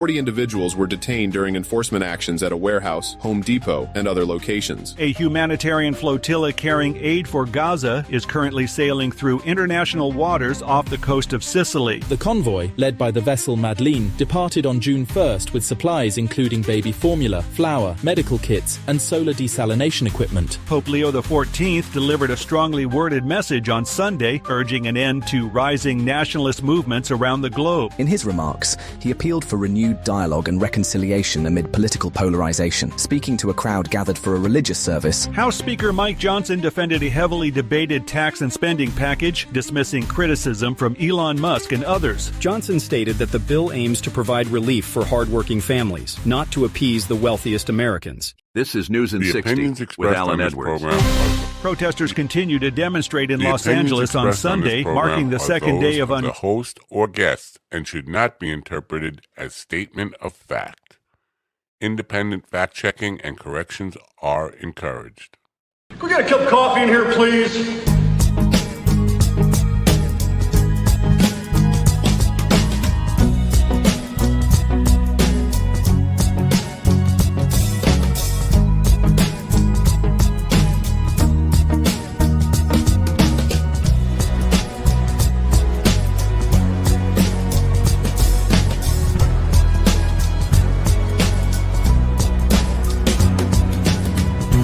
40 individuals were detained during enforcement actions at a warehouse, Home Depot, and other locations. A humanitarian flotilla carrying aid for Gaza is currently sailing through international waters off the coast of Sicily. The convoy, led by the vessel Madeleine, departed on June 1st with supplies including baby formula, flour, medical kits, and solar desalination equipment. Pope Leo XIV delivered a strongly worded message on Sunday, urging an end to rising nationalist movements around the globe. In his remarks, he appealed for renewed dialogue and reconciliation amid political polarization. Speaking to a crowd gathered for a religious service, House Speaker Mike Johnson defended a heavily debated tax and spending package, dismissing criticism from Elon Musk and others. Johnson stated that the bill aims to provide relief for hardworking families, not to appease the wealthiest Americans. This is News in 60 with Alan Edwards. Protesters continue to demonstrate in Los Angeles on Sunday, marking the second day of the host or guest, and should not be interpreted as statement of fact. Independent fact-checking and corrections are encouraged. Can we get a cup of coffee in here, please?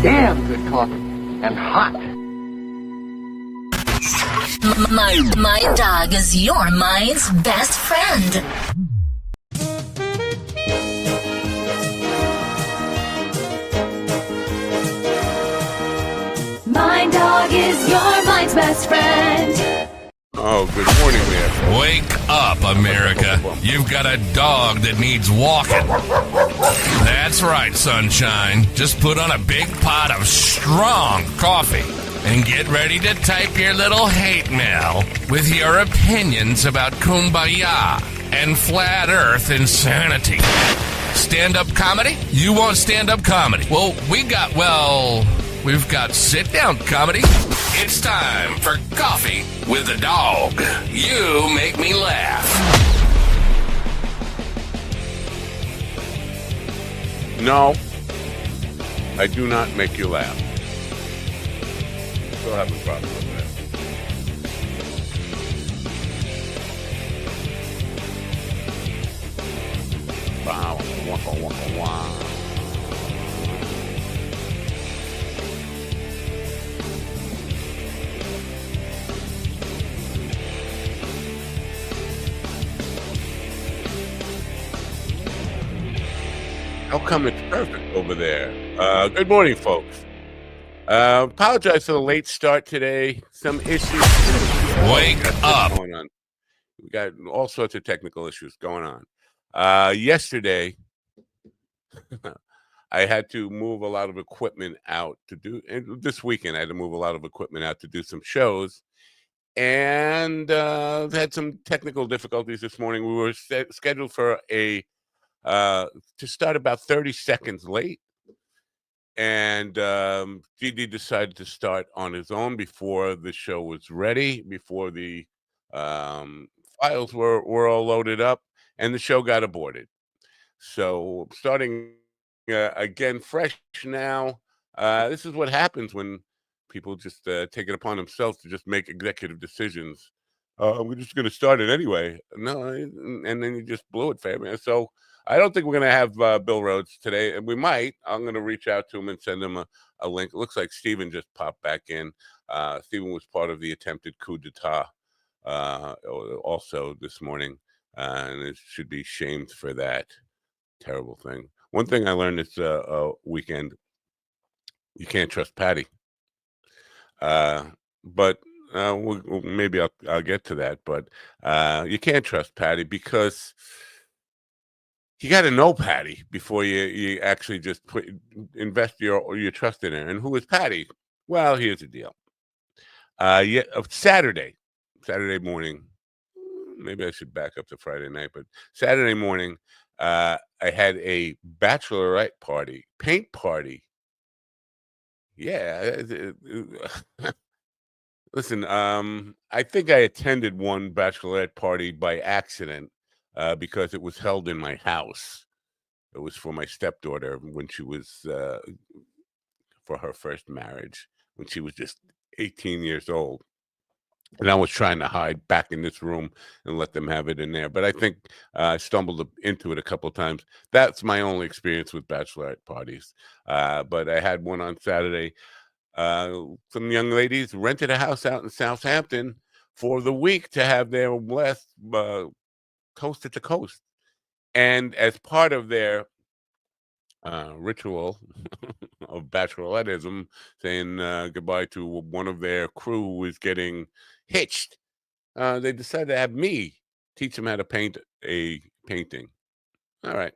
Damn good coffee and hot. My dog is your mind's best friend. My dog is your mind's best friend. Oh, good morning there. Wake up, America. You've got a dog that needs walking. That's right, sunshine. Just put on a big pot of strong coffee and get ready to type your little hate mail with your opinions about kumbaya and flat earth insanity. Stand-up comedy? You want stand-up comedy? Well, we've got sit-down comedy. It's time for Coffee with the Dog. You make me laugh. No, I do not make you laugh. Still having problems with that. Wow, waka, waka, wow. How come it's perfect over there? Good morning, folks. Apologize for the late start today. Some issues. Wake up. Going on. We got all sorts of technical issues going on. Yesterday, I had to move a lot of equipment out to do, and this weekend I had to move a lot of equipment out to do some shows, and had some technical difficulties this morning. We were scheduled for to start about 30 seconds late, and DD decided to start on his own before the show was ready, before the files were all loaded up, and the show got aborted. So starting again fresh now. This is what happens when people just take it upon themselves to just make executive decisions. We're just going to start it anyway. No, and then you just blew it, Fabian. So I don't think we're going to have Bill Rhodes today, and we might. I'm going to reach out to him and send him a link. It looks like Stephen just popped back in. Stephen was part of the attempted coup d'etat also this morning, and it should be shamed for that terrible thing. One thing I learned this weekend, you can't trust Patty. But maybe I'll get to that. But you can't trust Patty because you got to know Patty before you actually just invest your trust in her. And who is Patty? Well, here's the deal. Saturday morning. Maybe I should back up to Friday night, but Saturday morning, I had a bachelorette party, paint party. Yeah. Listen, I think I attended one bachelorette party by accident because it was held in my house. It was for my stepdaughter when she was for her first marriage, when she was just 18 years old. And I was trying to hide back in this room and let them have it in there. But I think I stumbled into it a couple of times. That's my only experience with bachelorette parties. But I had one on Saturday. Some young ladies rented a house out in Southampton for the week to have their last coast to coast. And as part of their ritual of bachelorettism, saying goodbye to one of their crew who was getting hitched, they decided to have me teach them how to paint a painting. All right.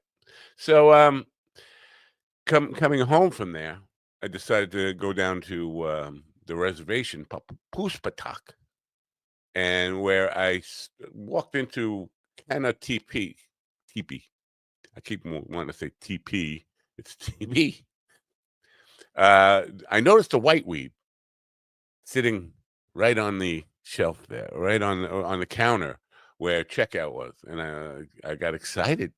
So coming home from there, I decided to go down to the reservation, Puspatak, and where I walked into Canna Teepee. I keep wanting to say TP. It's TP. I noticed a whiteweed sitting right on the shelf there, right on the counter where checkout was, and I got excited,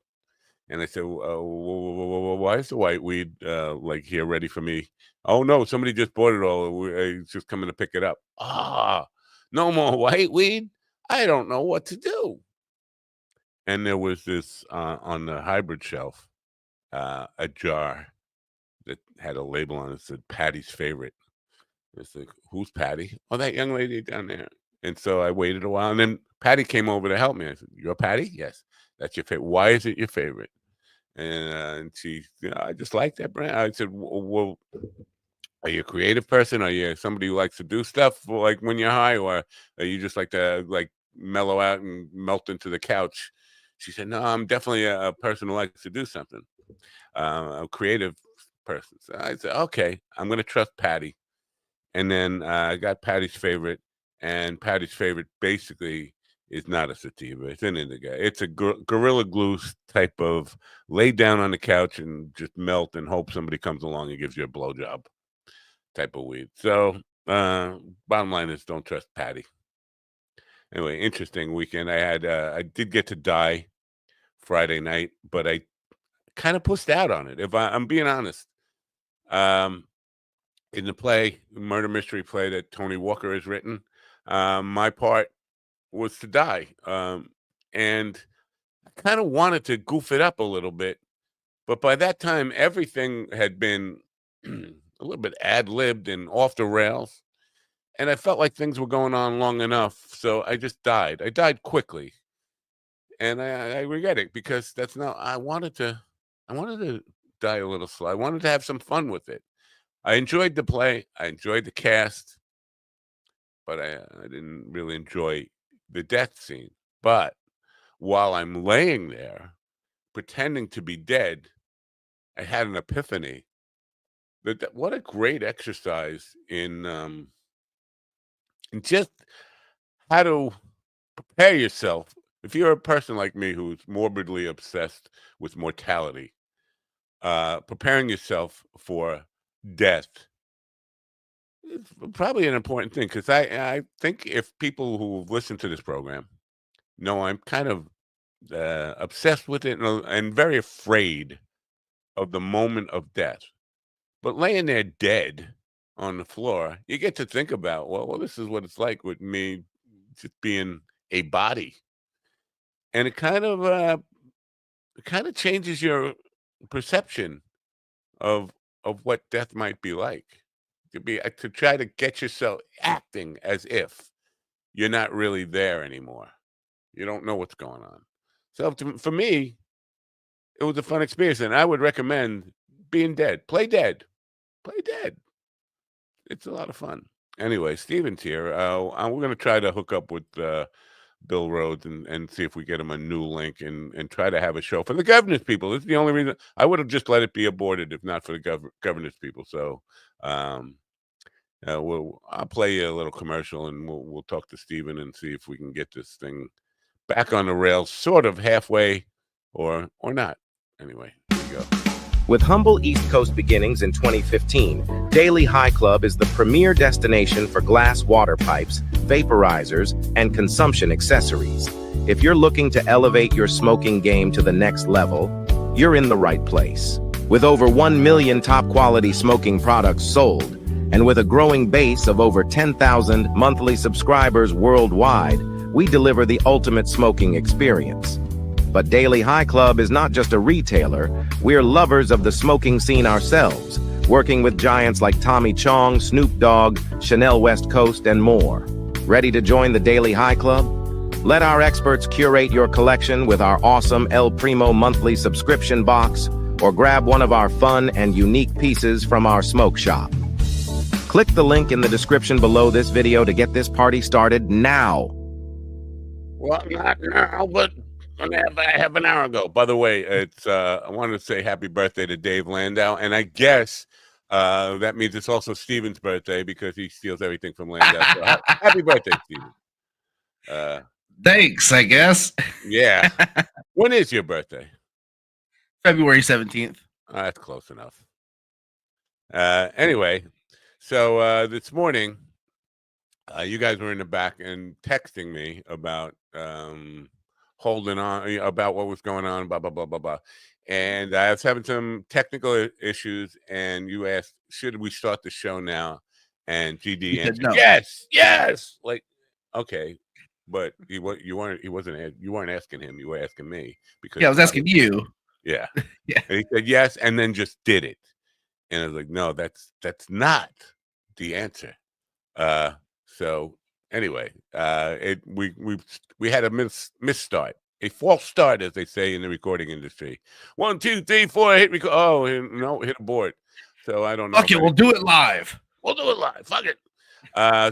and I said, "Why is the whiteweed like here ready for me?" Oh no, somebody just bought it all. It's just coming to pick it up. No more whiteweed. I don't know what to do. And there was this on the hybrid shelf, a jar that had a label on it that said Patty's favorite. It's like, who's Patty? Oh, that young lady down there. And so I waited a while, and then Patty came over to help me. I said, "You're Patty? Yes, that's your favorite. Why is it your favorite?" And she, I just like that brand. I said, "Well, are you a creative person? Are you somebody who likes to do stuff like when you're high, or are you just like to like mellow out and melt into the couch?" She said, "No, I'm definitely a person who likes to do something, a creative person." So I said, "Okay, I'm going to trust Patty." And then I got Patty's favorite, and Patty's favorite basically is not a sativa. It's an indica. It's a Gorilla Glue type of lay down on the couch and just melt and hope somebody comes along and gives you a blowjob type of weed. So bottom line is, don't trust Patty. Anyway, interesting weekend. I did get to die Friday night, but I kind of pushed out on it, if I'm being honest. In the play, murder mystery play that Tony Walker has written, my part was to die. And I kind of wanted to goof it up a little bit, but by that time, everything had been a little bit ad-libbed and off the rails. And I felt like things were going on long enough, so I just died. I died quickly. And I regret it, because that's not, I wanted to die a little slow. I wanted to have some fun with it. I enjoyed the play. I enjoyed the cast, but I didn't really enjoy the death scene. But while I'm laying there pretending to be dead, I had an epiphany. What a great exercise in just how to prepare yourself. If you're a person like me who's morbidly obsessed with mortality, preparing yourself for death is probably an important thing, because I think if people who listen to this program know I'm kind of obsessed with it and very afraid of the moment of death. But laying there dead on the floor, you get to think about, well, this is what it's like with me just being a body. And it kind of changes your perception of what death might be like. To try to get yourself acting as if you're not really there anymore. You don't know what's going on. So for me, it was a fun experience, and I would recommend being dead. Play dead. Play dead. It's a lot of fun. Anyway, Steven's here. We're going to try to hook up with Bill Rhodes and see if we get him a new link and try to have a show for the governance people. This is the only reason. I would have just let it be aborted if not for the governance people. So I'll play you a little commercial, and we'll talk to Steven and see if we can get this thing back on the rails, sort of halfway or not. Anyway, here we go. With humble East Coast beginnings in 2015, Daily High Club is the premier destination for glass water pipes, vaporizers, and consumption accessories. If you're looking to elevate your smoking game to the next level, you're in the right place. With over 1 million top-quality smoking products sold, and with a growing base of over 10,000 monthly subscribers worldwide, we deliver the ultimate smoking experience. But Daily High Club is not just a retailer, we're lovers of the smoking scene ourselves, working with giants like Tommy Chong, Snoop Dogg, Chanel West Coast, and more. Ready to join the Daily High Club? Let our experts curate your collection with our awesome El Primo monthly subscription box, or grab one of our fun and unique pieces from our smoke shop. Click the link in the description below this video to get this party started now. Well, not now, but half an hour ago. By the way, it's I wanted to say happy birthday to Dave Landau, and I guess that means it's also Steven's birthday because he steals everything from Landau. So happy birthday, Steven. Thanks, I guess. Yeah. When is your birthday? February 17th. That's close enough. Anyway, so this morning, you guys were in the back and texting me about holding on, about what was going on, blah, blah, blah, blah, blah. And I was having some technical issues, and you asked, should we start the show now? And GD answered, no. Yes. Like, okay. But you weren't asking him, you were asking me. Because I was asking you. Yeah. Yeah. And he said yes, and then just did it. And I was like, no, that's not the answer. So anyway, we had a misstart, a false start, as they say in the recording industry. 1, 2, 3, 4, hit record. Oh, no, hit abort. So I don't know. Okay, we'll do it live. We'll do it live. Fuck it.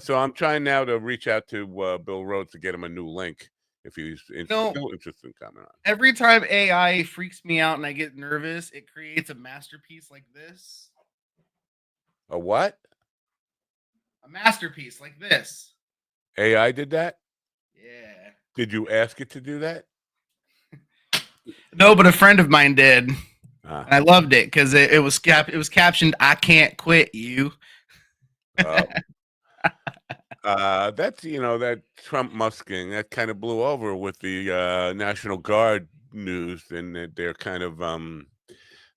So I'm trying now to reach out to Bill Rhodes to get him a new link if he's still interested in coming on. Every time AI freaks me out and I get nervous, it creates a masterpiece like this. A what? A masterpiece like this. AI did that? Yeah. Did you ask it to do that? No, but a friend of mine did. And I loved it because it was captioned, "I can't quit you." That's that Trump musking that kind of blew over with the National Guard news, and they're kind of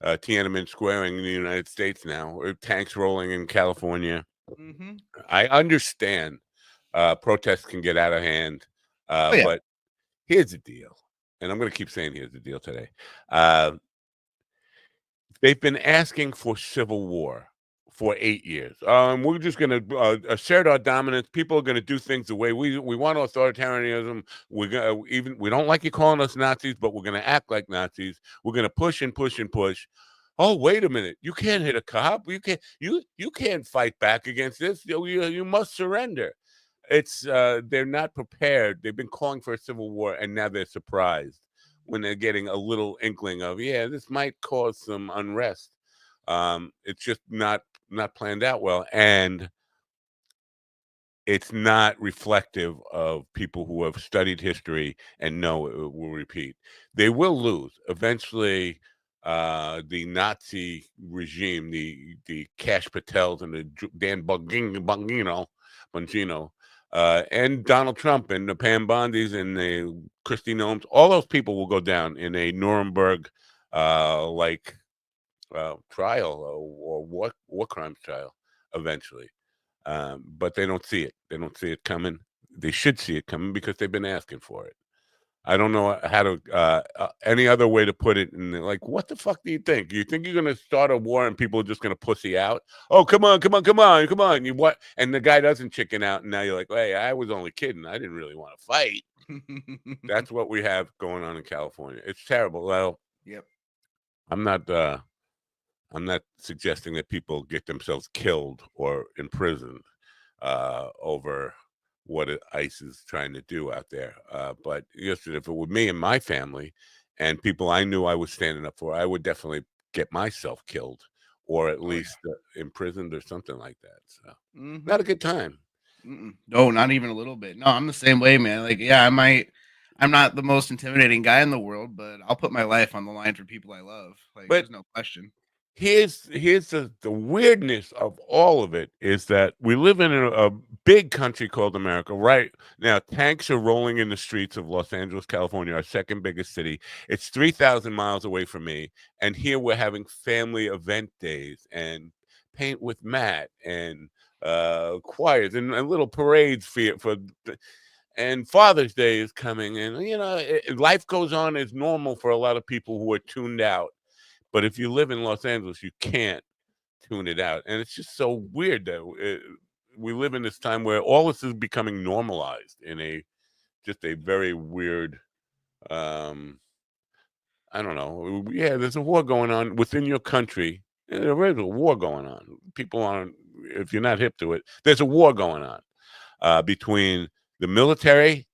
Tiananmen Squaring in the United States now, or tanks rolling in California. Mm-hmm. I understand protests can get out of hand, but here's the deal, and I'm going to keep saying here's the deal today. They've been asking for civil war for 8 years. We're just going to assert our dominance. People are going to do things the way we want authoritarianism. We don't like you calling us Nazis, but we're going to act like Nazis. We're going to push and push and push. Oh, wait a minute! You can't hit a cop. You can't fight back against this. You must surrender. It's they're not prepared. They've been calling for a civil war, and now they're surprised when they're getting a little inkling of this might cause some unrest. It's just not planned out well, and it's not reflective of people who have studied history and know it will repeat. They will lose eventually. The Nazi regime, the Cash Patels and the Dan Bongino, and Donald Trump and the Pam Bondis and the Kristi Noems, all those people will go down in a Nuremberg trial or war crimes trial eventually. But they don't see it. They don't see it coming. They should see it coming because they've been asking for it. I don't know how to any other way to put it. And like, what the fuck do you think? You think you're going to start a war and people are just going to pussy out? Oh, come on. You what? And the guy doesn't chicken out. And now you're like, hey, I was only kidding. I didn't really want to fight. That's what we have going on in California. It's terrible. Well, yep. I'm not suggesting that people get themselves killed or imprisoned over what ICE is trying to do out there. But if it were me and my family and people I knew I was standing up for, I would definitely get myself killed or at least imprisoned or something like that. So not a good time. No, not even a little bit. No, I'm the same way, man. Like, I'm not the most intimidating guy in the world, but I'll put my life on the line for people I love. Like, there's no question. here's the weirdness of all of it is that we live in a big country called America. Right now, tanks are rolling in the streets of Los Angeles, California, our second biggest city. It's 3,000 miles away from me, and here we're having family event days and paint with Matt and choirs and little parades for and Father's Day is coming, and life goes on as normal for a lot of people who are tuned out. But if you live in Los Angeles, you can't tune it out. And it's just so weird that we live in this time where all this is becoming normalized in just a very weird, I don't know. Yeah, there's a war going on within your country. There is a war going on. People aren't, if you're not hip to it, there's a war going on between the military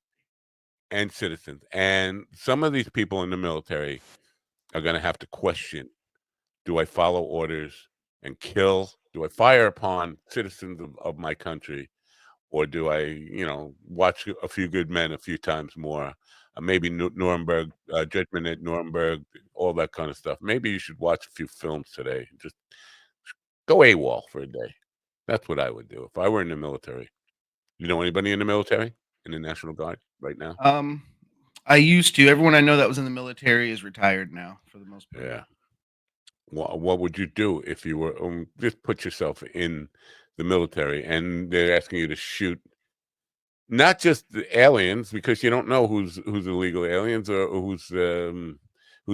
and citizens. And some of these people in the military are going to have to question, do I follow orders and kill? Do I fire upon citizens of my country? Or do I, watch A Few Good Men a few times more? Maybe Nuremberg, Judgment at Nuremberg, all that kind of stuff. Maybe you should watch a few films today. Just go AWOL for a day. That's what I would do if I were in the military. You know anybody in the military, in the National Guard right now? I used to. Everyone I know that was in the military is retired now, for the most part. Yeah. What would you do if you were just put yourself in the military and they're asking you to shoot not just the aliens, because you don't know who's illegal aliens or who's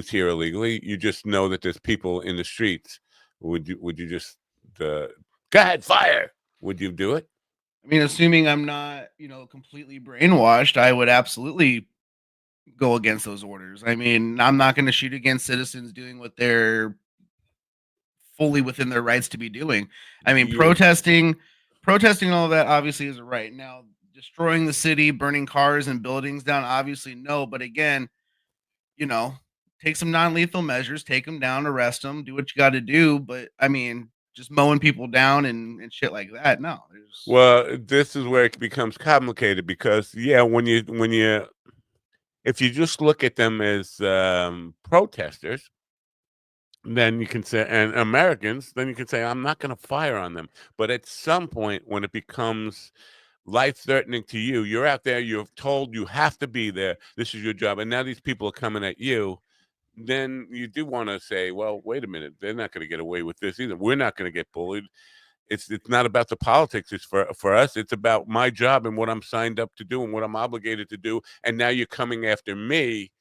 here illegally. You just know that there's people in the streets. Would you just go ahead, fire? Would you do it? I mean, assuming I'm not, completely brainwashed, I would absolutely go against those orders. I mean, I'm not going to shoot against citizens doing what they're fully within their rights to be doing. I mean, protesting and all of that obviously is a right. Now, destroying the city, burning cars and buildings down, obviously no. But again, take some non-lethal measures, take them down, arrest them, do what you got to do. But I mean, just mowing people down and shit like that, no. Well, this is where it becomes complicated because if you just look at them as protesters, then you can say, and Americans, then you can say, I'm not going to fire on them. But at some point, when it becomes life-threatening to you, you're out there, you're told you have to be there, this is your job, and now these people are coming at you, then you do want to say, well, wait a minute, they're not going to get away with this either. We're not going to get bullied. It's not about the politics. It's for us. It's about my job and what I'm signed up to do and what I'm obligated to do. And now you're coming after me,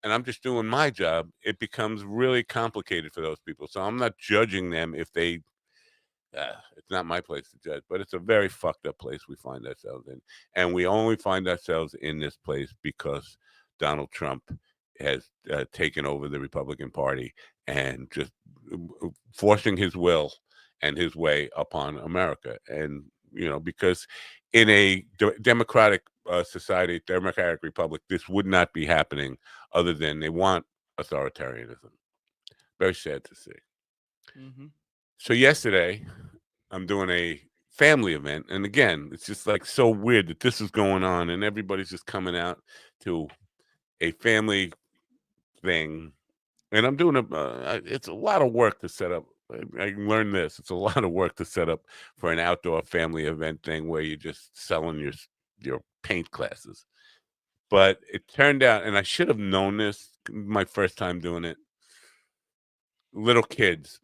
and I'm just doing my job. It becomes really complicated for those people. So I'm not judging them if they. It's not my place to judge, but it's a very fucked up place we find ourselves in, and we only find ourselves in this place because Donald Trump has taken over the Republican Party and just forcing his will and his way upon America. And because in a democratic society, democratic republic, this would not be happening other than they want authoritarianism. Very sad to see. Mm-hmm. So yesterday, I'm doing a family event. And again, it's just like so weird that this is going on and everybody's just coming out to a family thing. And I'm doing it's a lot of work to set up. I learned this. It's a lot of work to set up for an outdoor family event thing where you're just selling your paint classes. But it turned out, and I should have known this my first time doing it, little kids.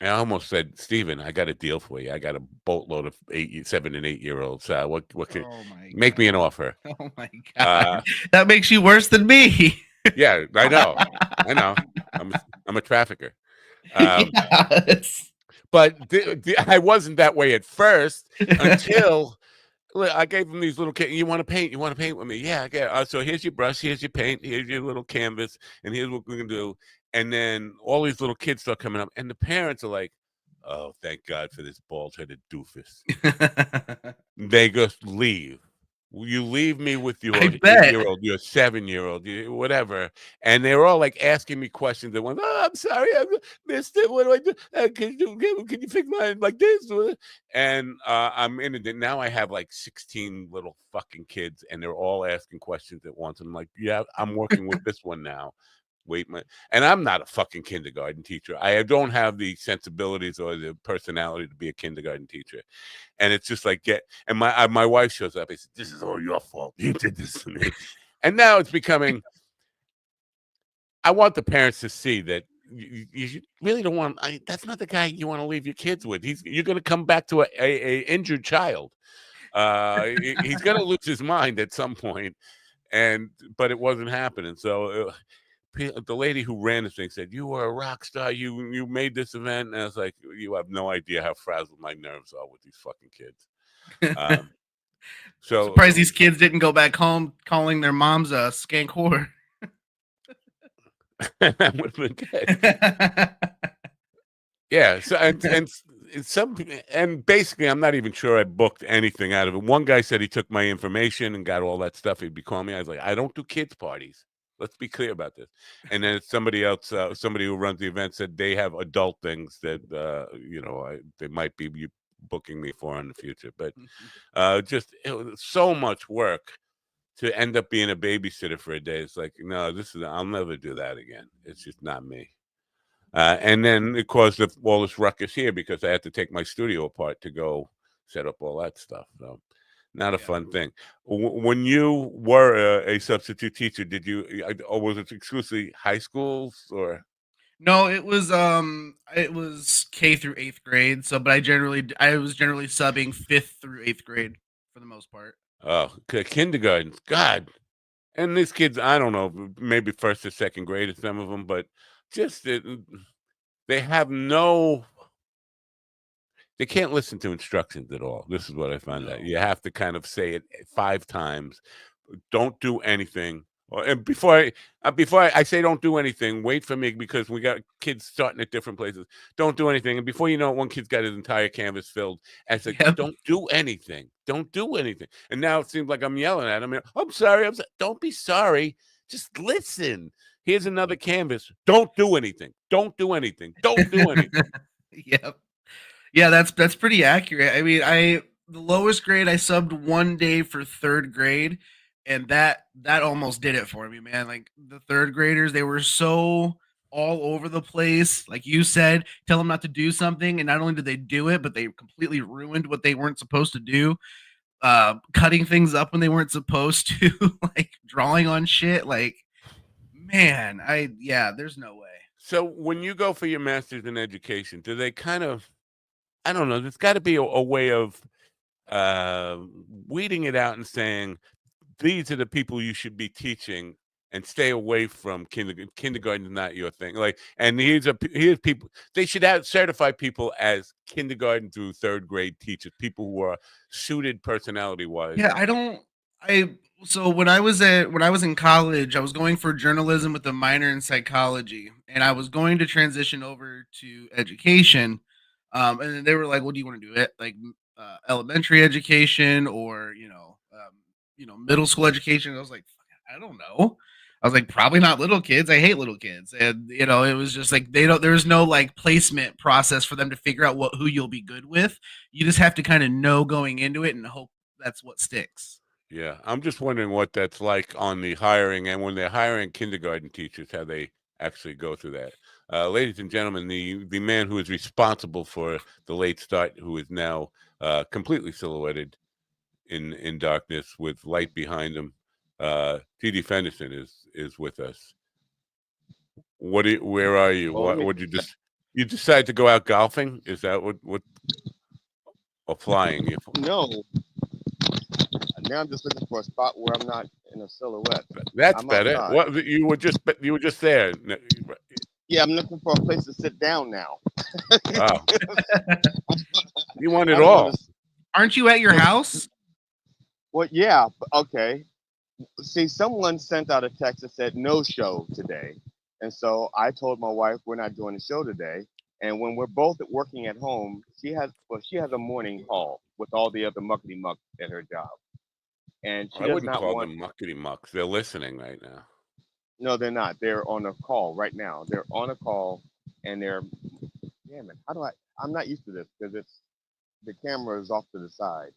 I almost said, Steven, I got a deal for you. I got a boatload of 7 and 8 year olds. What can make me an offer? Oh my God. That makes you worse than me. Yeah, I know. I'm a trafficker. Yes. But I wasn't that way at first until I gave them these little kids. You want to paint? You want to paint with me? Yeah, I get. So here's your brush. Here's your paint. Here's your little canvas. And here's what we're going to do. And then all these little kids start coming up. And the parents are like, oh, thank God for this bald-headed doofus. They just leave. You leave me with your 8-year-old, your 7-year-old, whatever. And they're all like asking me questions. They went, oh, I'm sorry, I missed it. What do I do? Can you fix mine like this? And I'm in it. Now I have like 16 little fucking kids, and they're all asking questions at once. And I'm like, yeah, I'm working with this one now. and I'm not a fucking kindergarten teacher. I don't have the sensibilities or the personality to be a kindergarten teacher. And it's just like, my wife shows up. I said, this is all your fault. You did this to me. And now it's becoming, I want the parents to see that you really don't want, that's not the guy you want to leave your kids with. You're going to come back to a injured child. He's going to lose his mind at some point, but it wasn't happening. So the lady who ran the thing said, "You were a rock star. You made this event." And I was like, "You have no idea how frazzled my nerves are with these fucking kids." So surprised these kids didn't go back home calling their moms a skank whore. That would have been good. Yeah. So and basically, I'm not even sure I booked anything out of it. One guy said he took my information and got all that stuff. He'd be calling me. I was like, I don't do kids parties. Let's be clear about this. And then somebody else, somebody who runs the event, said they have adult things that they might be booking me for in the future. But just it was so much work to end up being a babysitter for a day. It's like, no, I'll never do that again. It's just not me. And then it caused all this ruckus here because I had to take my studio apart to go set up all that stuff. So not a fun thing. When you were a substitute teacher, or was it exclusively high schools or? No, it was K through 8th grade. So, but I was generally subbing 5th through 8th grade for the most part. Oh, kindergarten, God. And these kids, I don't know, maybe 1st or 2nd grade, some of them, but just they have they can't listen to instructions at all. This is what I found out. You have to kind of say it 5 times. Don't do anything. And before I say don't do anything, wait for me because we got kids starting at different places. Don't do anything. And before you know it, one kid's got his entire canvas filled. And it's like, don't do anything. Don't do anything. And now it seems like I'm yelling at him. I'm sorry. Don't be sorry. Just listen. Here's another canvas. Don't do anything. Don't do anything. Don't do anything. Yep. Yeah, that's pretty accurate. I mean, the lowest grade I subbed one day for 3rd grade, and that almost did it for me, man. Like the 3rd graders, they were so all over the place. Like you said, tell them not to do something, and not only did they do it, but they completely ruined what they weren't supposed to do. Cutting things up when they weren't supposed to, like drawing on shit. Like, man, there's no way. So when you go for your master's in education, do they kind of, I don't know, there's got to be a way of weeding it out and saying, these are the people you should be teaching and stay away from kindergarten. Kindergarten is not your thing. Like, and here's people, they should certify people as kindergarten through 3rd grade teachers, people who are suited personality wise. Yeah, so when I was in college, I was going for journalism with a minor in psychology, and I was going to transition over to education. And then they were like, "What do you want to do? It like elementary education or middle school education?" And I was like, "I don't know." I was like, "Probably not little kids. I hate little kids." And it was just like there's no like placement process for them to figure out who you'll be good with. You just have to kind of know going into it and hope that's what sticks. Yeah, I'm just wondering what that's like on the hiring and when they're hiring kindergarten teachers, how they actually go through that. Ladies and gentlemen, the man who is responsible for the late start, who is now completely silhouetted in darkness with light behind him, T.D. Fenderson is with us. Where are you? What you decide to go out golfing? Is that what or flying? No. Now I'm just looking for a spot where I'm not in a silhouette. That's better. Outside. What you were just there. Yeah, I'm looking for a place to sit down now. Wow. You want it all. Aren't you at your house? Well, yeah. Okay. See, someone sent out a text that said no show today. And so I told my wife we're not doing the show today. And when we're both working at home, she has a morning call with all the other muckety mucks at her job. And she I wouldn't call them muckety mucks. They're listening right now. No, they're not. They're on a call right now. They're on a call and damn it. I'm not used to this because the camera is off to the side.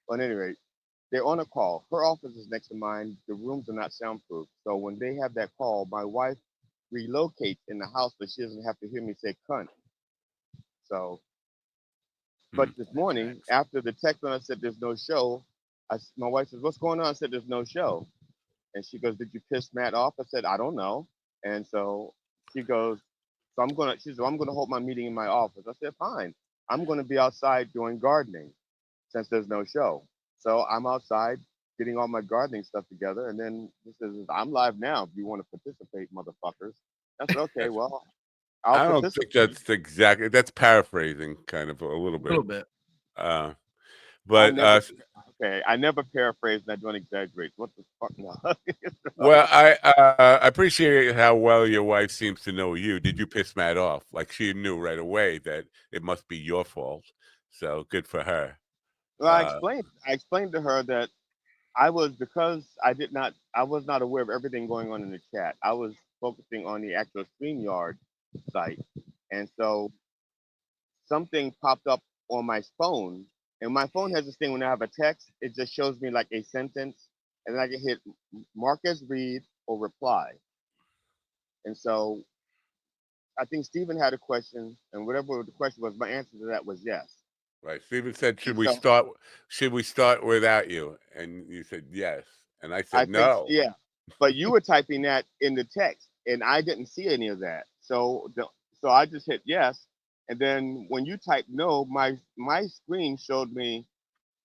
But at any rate, they're on a call. Her office is next to mine. The rooms are not soundproof. So when they have that call, my wife relocate in the house so she doesn't have to hear me say cunt. So, but this morning, after the text when I said there's no show, my wife says, "What's going on?" I said, "There's no show." And she goes, "Did you piss Matt off?" I said, "I don't know." And so she goes, she said, "I'm gonna hold my meeting in my office." I said, "Fine. I'm gonna be outside doing gardening since there's no show." So I'm outside getting all my gardening stuff together, and then he says, "I'm live now. If you want to participate, motherfuckers." I said, "Okay, well, I'll I don't participate." think that's exactly. That's paraphrasing, kind of a little bit. A little bit. But I never paraphrase, and I don't exaggerate. What the fuck? No. Well, I appreciate how well your wife seems to know you. Did you piss Matt off? Like she knew right away that it must be your fault. So good for her. Well, I explained to her that because I was not aware of everything going on in the chat. I was focusing on the actual StreamYard site, and so something popped up on my phone, and my phone has this thing when I have a text, it just shows me like a sentence, and then I can hit mark as read or reply. And so I think Stephen had a question, and whatever the question was, my answer to that was yes. Right. Stephen said, "Should we start without you?" And you said yes, and I said no. Yeah, but you were typing that in the text, and I didn't see any of that. So I just hit yes, and then when you typed no, my screen showed me,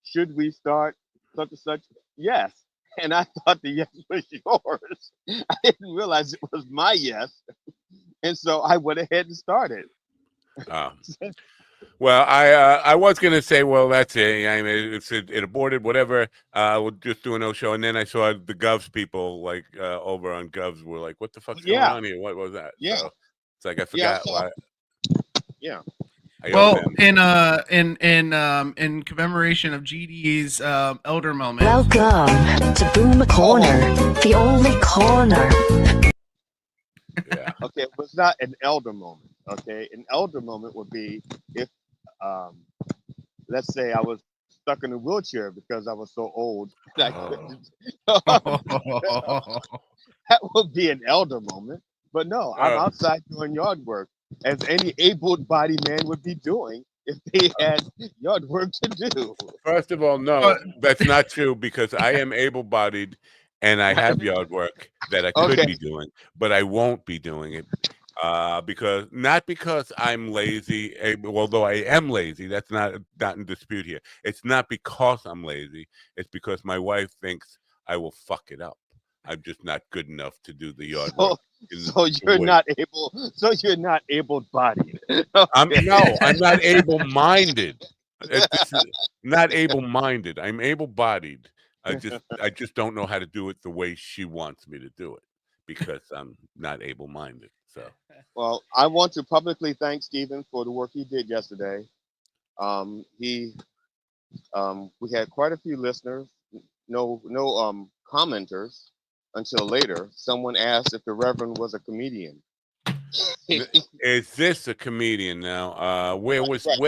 "Should we start such and such?" Yes, and I thought the yes was yours. I didn't realize it was my yes, and so I went ahead and started. Well, I was gonna say, well, that's it. I mean, it aborted, whatever. We'll just do a no show, and then I saw the Govs people like over on Govs were like, "What the fuck's going on here? What was that?" Yeah, so it's like I forgot why. Yeah. Well, in commemoration of GD's elder moment. Welcome to Boomer Corner, the only corner. Yeah. Okay, it was not an elder moment. Okay, an elder moment would be if, let's say, I was stuck in a wheelchair because I was so old that I couldn't. That would be an elder moment. But no, I'm outside doing yard work, as any able-bodied man would be doing if they had yard work to do. First of all, no, that's not true because I am able-bodied and I have yard work that I could be doing, but I won't be doing it not because I'm lazy, although I am lazy. That's not in dispute here. It's not because I'm lazy. It's because my wife thinks I will fuck it up. I'm just not good enough to do the yard work. So you're not able. So you're not able-bodied. Okay. I'm not able-minded. Not able-minded. I'm able-bodied. I just don't know how to do it the way she wants me to do it because I'm not able-minded. So, well, I want to publicly thank Stephen for the work he did yesterday. We had quite a few listeners. No commenters until later. Someone asked if the Reverend was a comedian. Is this a comedian now? Where was that?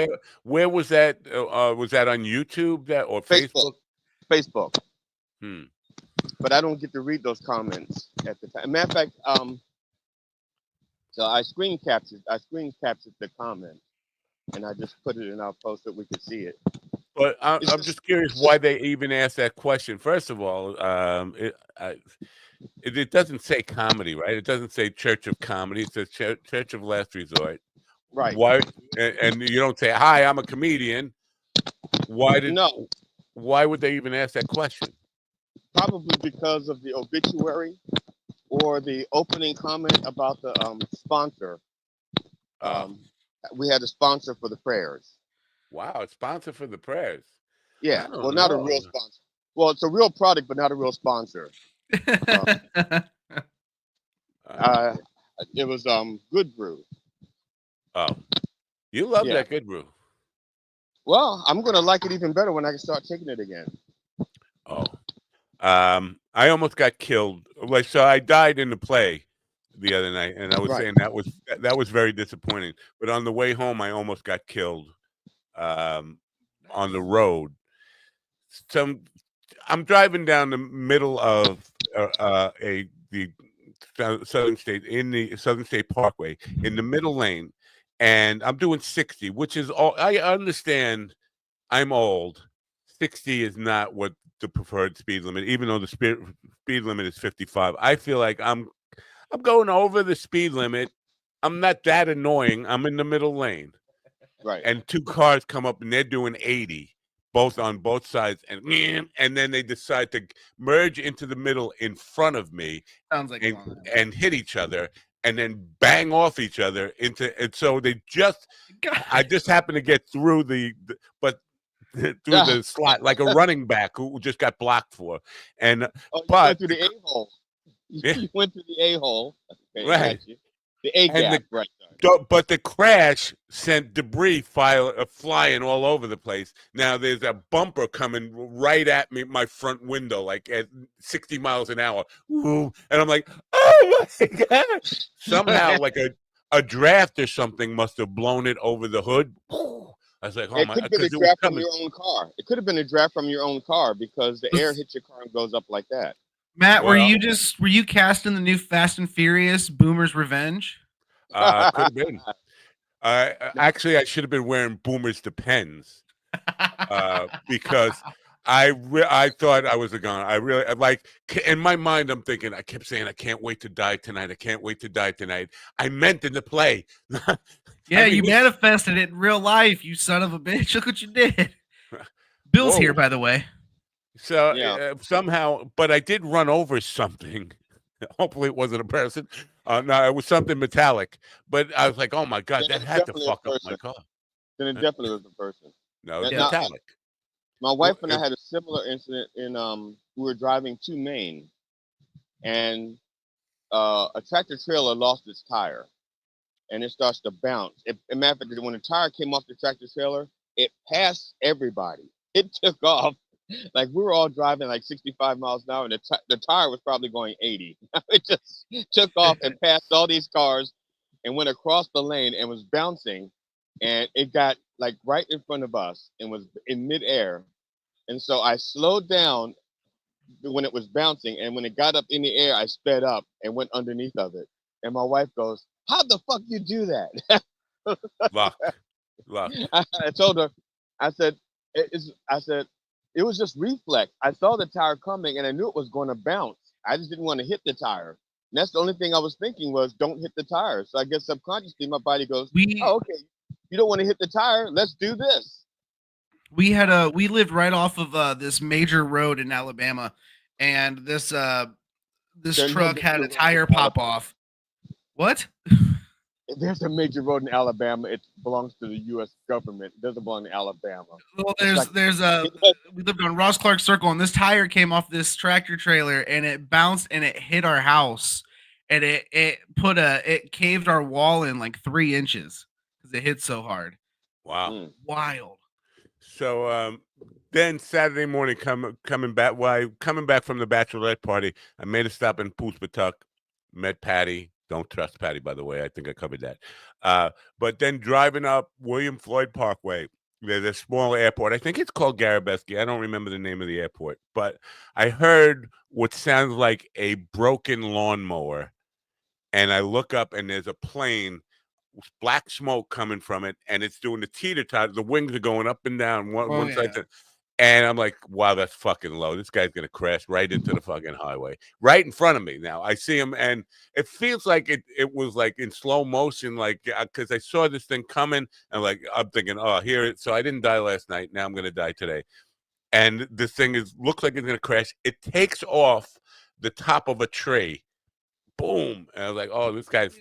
Was that on YouTube or Facebook? Facebook. But I don't get to read those comments at the time. Matter of fact, so I screen captured the comment, and I just put it in our post so we could see it. But I'm just curious why they even asked that question. First of all, it doesn't say comedy, right? It doesn't say Church of Comedy. It says Church of Last Resort. Right. Why? And you don't say, "Hi, I'm a comedian." Why would they even ask that question? Probably because of the obituary or the opening comment about the sponsor. We had a sponsor for the prayers. Wow, a sponsor for the prayers. Yeah, well, not a real sponsor. Well, it's a real product, but not a real sponsor. It was Good Brew. Oh, you love that Good Brew. Well, I'm gonna like it even better when I can start taking it again. Oh, I almost got killed. So I died in the play the other night, and I was saying that was very disappointing. But on the way home, I almost got killed on the road. I'm driving down the middle of the Southern State in the Southern State Parkway in the middle lane, and I'm doing 60, which is all. I understand. I'm old. 60 is not what the preferred speed limit, even though the speed limit is 55. I feel like I'm going over the speed limit. I'm not that annoying. I'm in the middle lane. Right. And two cars come up and they're doing 80, both on both sides, and then they decide to merge into the middle in front of me. Sounds like and hit each other and then bang off each other and so they just I just happened to get through through the slot like a running back who just got blocked for. And you but went through the A-hole. You went through the A-hole. Okay, right. The A-gap, right. But the crash sent debris flying all over the place. Now there's a bumper coming right at me, my front window, like at 60 miles an hour. Ooh, and I'm like, oh my God. Somehow like a draft or something must have blown it over the hood. I was like, oh my God. It could have been a draft from your own car. It could have been a draft from your own car because the air hits your car and goes up like that. Matt, were you casting the new Fast and Furious Boomer's Revenge? Could have been. Actually, I should have been wearing Boomer's Depends because I thought I was a gun. I really like in my mind. I'm thinking. I kept saying, I can't wait to die tonight. I can't wait to die tonight. I meant in the play. Yeah, you manifested it in real life. You son of a bitch! Look what you did. Bill's here, by the way. So somehow, but I did run over something. Hopefully it wasn't a person. No, it was something metallic. But I was like, oh my God, that had to fuck up my car. Then it definitely was a person. No, it's metallic. My wife and I had a similar incident in we were driving to Maine and a tractor trailer lost its tire and it starts to bounce. Matter of fact, when the tire came off the tractor trailer, it passed everybody. It took off. Like we were all driving like 65 miles an hour, and the tire was probably going 80. It just took off and passed all these cars, and went across the lane and was bouncing, and it got like right in front of us and was in midair, and so I slowed down when it was bouncing, and when it got up in the air, I sped up and went underneath of it. And my wife goes, "How the fuck you do that?" Luck. I told her, I said, it was just reflex. I saw the tire coming and I knew it was going to bounce. I just didn't want to hit the tire. And that's the only thing I was thinking was don't hit the tire. So I guess subconsciously my body goes, oh, okay, you don't want to hit the tire. Let's do this. We lived right off of this major road in Alabama, and this truck had a tire pop off. What? There's a major road in Alabama. It belongs to the U.S. government. It doesn't belong to Alabama. Well, we lived on Ross Clark Circle, and this tire came off this tractor trailer, and it bounced and it hit our house, and it caved our wall in like 3 inches because it hit so hard. Wow, wild. So then Saturday morning, coming back from the bachelorette party, I made a stop in Poospatuck, met Patty. Don't trust Patty, by the way. I think I covered that. But then driving up William Floyd Parkway, there's a small airport. I think it's called Garibaldi. I don't remember the name of the airport. But I heard what sounds like a broken lawnmower. And I look up, and there's a plane, black smoke coming from it, and it's doing the teeter-totter. The wings are going up and down one side. And I'm like, wow, that's fucking low. This guy's going to crash right into the fucking highway. Right in front of me now. I see him, and it feels like it was like in slow motion, like, because I saw this thing coming, and like, I'm thinking, oh, here it. So I didn't die last night. Now I'm going to die today. And this thing looks like it's going to crash. It takes off the top of a tree. Boom. And I was like, oh, this guy's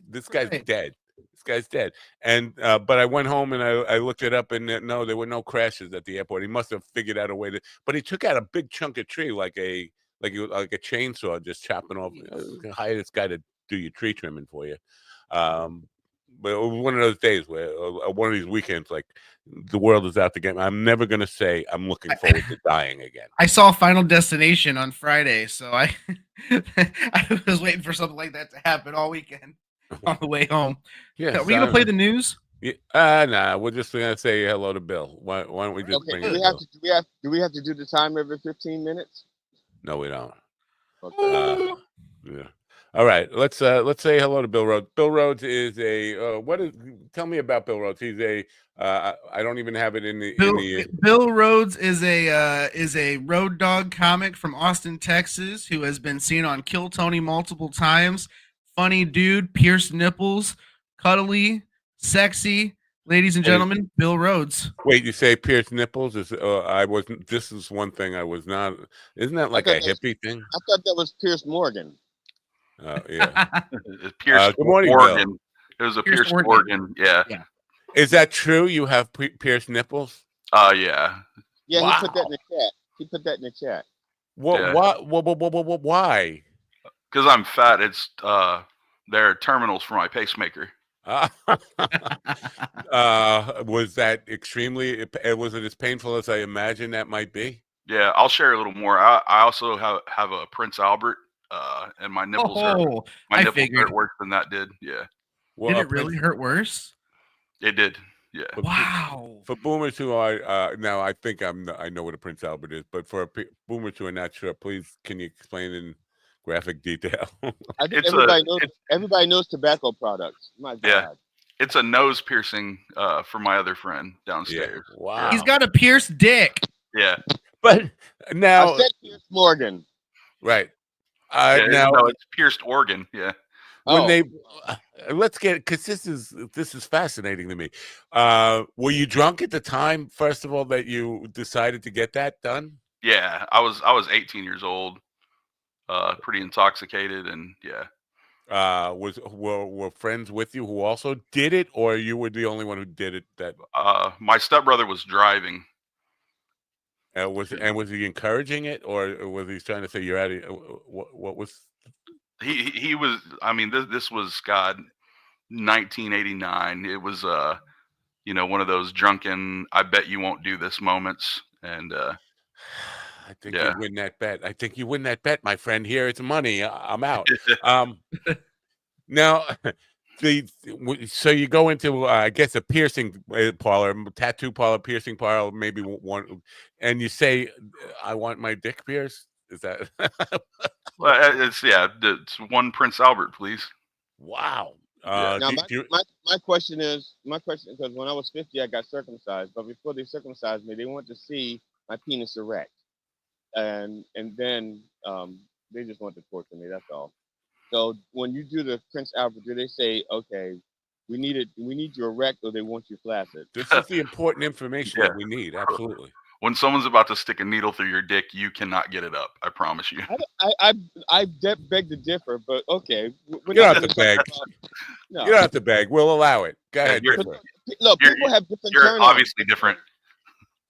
dead. This guy's dead. And but I went home and I looked it up, and no, there were no crashes at the airport. He must have figured out a way to, but he took out a big chunk of tree like a chainsaw, just chopping off. You can hire this guy to do your tree trimming for you. But it was one of those days where one of these weekends, like the world is out to get me. I'm never gonna say I'm looking forward to dying again. I saw Final Destination on Friday, so I was waiting for something like that to happen all weekend on the way home. Yeah, are we gonna play the news? Yeah, nah, we're just gonna say hello to Bill. Why don't we just bring it? Do we have to do the time every 15 minutes? No, we don't. Okay. Yeah. All right, let's say hello to Bill Rhodes. Bill Rhodes is a tell me about Bill Rhodes. He's a I don't even have it in the Bill Rhodes is a road dog comic from Austin, Texas, who has been seen on Kill Tony multiple times. Funny dude, pierced nipples, cuddly, sexy. Ladies and gentlemen, Bill Rhodes. Wait, you say pierced nipples? I wasn't. This is one thing I was not. Isn't that like a hippie thing? I thought that was Pierce Morgan. Yeah. Pierce good morning, Morgan. Bill. It was a Pierce Morgan. Yeah. Is that true? You have pierced nipples? Yeah. Yeah, wow. He put that in the chat. He put that in the chat. Why? Because I'm fat. It's they're terminals for my pacemaker. Was that extremely? Was it as painful as I imagine that might be? Yeah, I'll share a little more. I also have a Prince Albert, and my nipples hurt worse than that did. Yeah. Well, did it really hurt worse? It did. Yeah. Wow. For boomers who are now, I think I know what a Prince Albert is, but for boomers who are not sure, please can you explain in graphic detail? I think everybody knows tobacco products. My God. Yeah. It's a nose piercing for my other friend downstairs. Yeah. Wow. He's got a pierced dick. Yeah. But now I said Pierce Morgan. Right. Now it's pierced organ. Yeah. When they let's get because this is fascinating to me. Were you drunk at the time, first of all, that you decided to get that done? Yeah, I was 18 years old, pretty intoxicated, and yeah. Were friends with you who also did it, or you were the only one who did it? That my stepbrother was driving. Was he encouraging it, or was he trying to say you're out of what was? He was. I mean, this was 1989. It was one of those drunken I bet you won't do this moments, and I think you win that bet. I think you win that bet, my friend. Here, it's money. I'm out. Now, so you go into I guess a piercing parlor, tattoo parlor, piercing parlor, maybe one, and you say, "I want my dick pierced." Is that? Well, it's one Prince Albert, please. Wow. Now, my question because when I was 50, I got circumcised, but before they circumcised me, they wanted to see my penis erect, and then they just wanted to torture me. That's all. So when you do the Prince Albert, do they say, okay, we need you erect, or they want you flaccid? This is the important information that we need. Absolutely. When someone's about to stick a needle through your dick, you cannot get it up. I promise you. I beg to differ, but okay. You don't have to beg. No. You don't have to beg. We'll allow it. Go ahead. Look, people have different turn-ons. You're obviously different.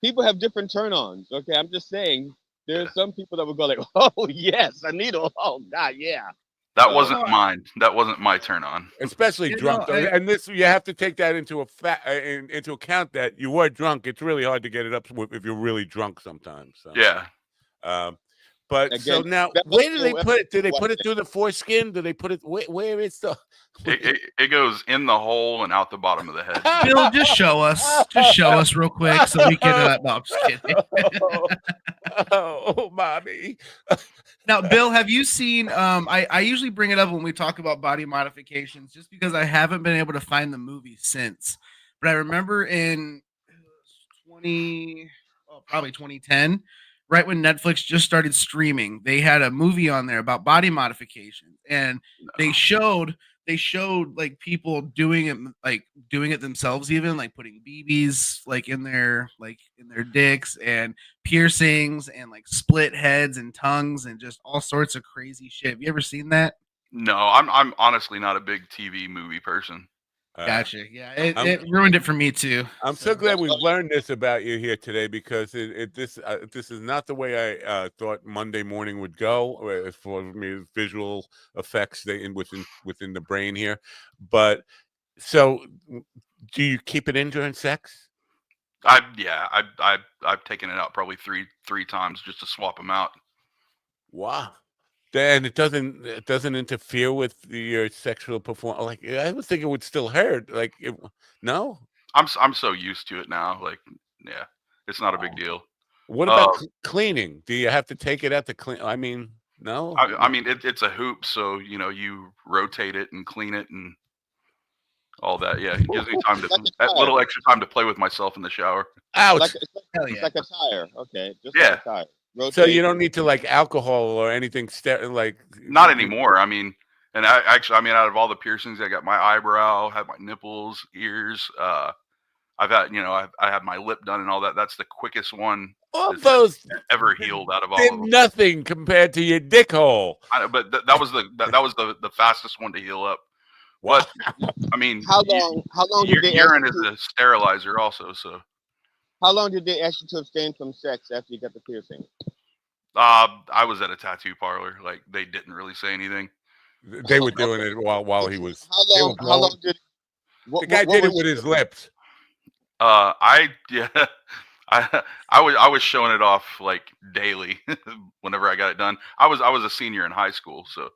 People have different turn-ons. Okay, I'm just saying. There's some people that would go like, "Oh yes, a needle. Oh God, yeah." That wasn't mine. That wasn't my turn on. Especially drunk. And this, you have to take that into account that you were drunk. It's really hard to get it up if you're really drunk sometimes. So. Yeah. But again, so now, where do they put it? Do they put it through the foreskin? Do they put it? Where is the? It goes in the hole and out the bottom of the head. Bill, just show us. Just show us real quick so we can. No, I'm just kidding. Oh, mommy. Now, Bill, have you seen? I usually bring it up when we talk about body modifications, just because I haven't been able to find the movie since. But I remember in probably 2010. Right when Netflix just started streaming, they had a movie on there about body modification, and they showed like people doing it themselves, even like putting BBs like in their dicks, and piercings, and like split heads and tongues, and just all sorts of crazy shit. Have you ever seen that? No, I'm honestly not a big TV movie person. Gotcha. Yeah, it ruined it for me too. I'm so glad we've learned this about you here today, because this is not the way I thought Monday morning would go as for me, visual effects within the brain here. But so, do you keep it in during sex? I've taken it out probably three times just to swap them out. Wow. And it doesn't interfere with your sexual performance. Like, I would think it would still hurt. Like, no. I'm so used to it now. Like, it's not a big deal. What about cleaning? Do you have to take it out to clean? I mean, No, I mean it's a hoop, so you rotate it and clean it and all that. Yeah, it gives me time to a little extra time to play with myself in the shower. Ouch! It's like a tire. Okay, just Yeah. like a tire. Rotate. So you don't need to like alcohol or anything. Not anymore. I mean, and out of all the piercings, I got my eyebrow, had my nipples, ears. I've had, I had my lip done and all that. That's the quickest one all those ever healed out of all did of them. nothing compared to your dick hole. But that was the fastest one to heal up. Wow. But I mean, how long did they urine is a sterilizer also? So how long did they ask you to abstain from sex after you got the piercing? I was at a tattoo parlor. Like they didn't really say anything. They were doing it while he was. How long did the guy did it with his lips? I was showing it off like daily whenever I got it done. I was a senior in high school, so.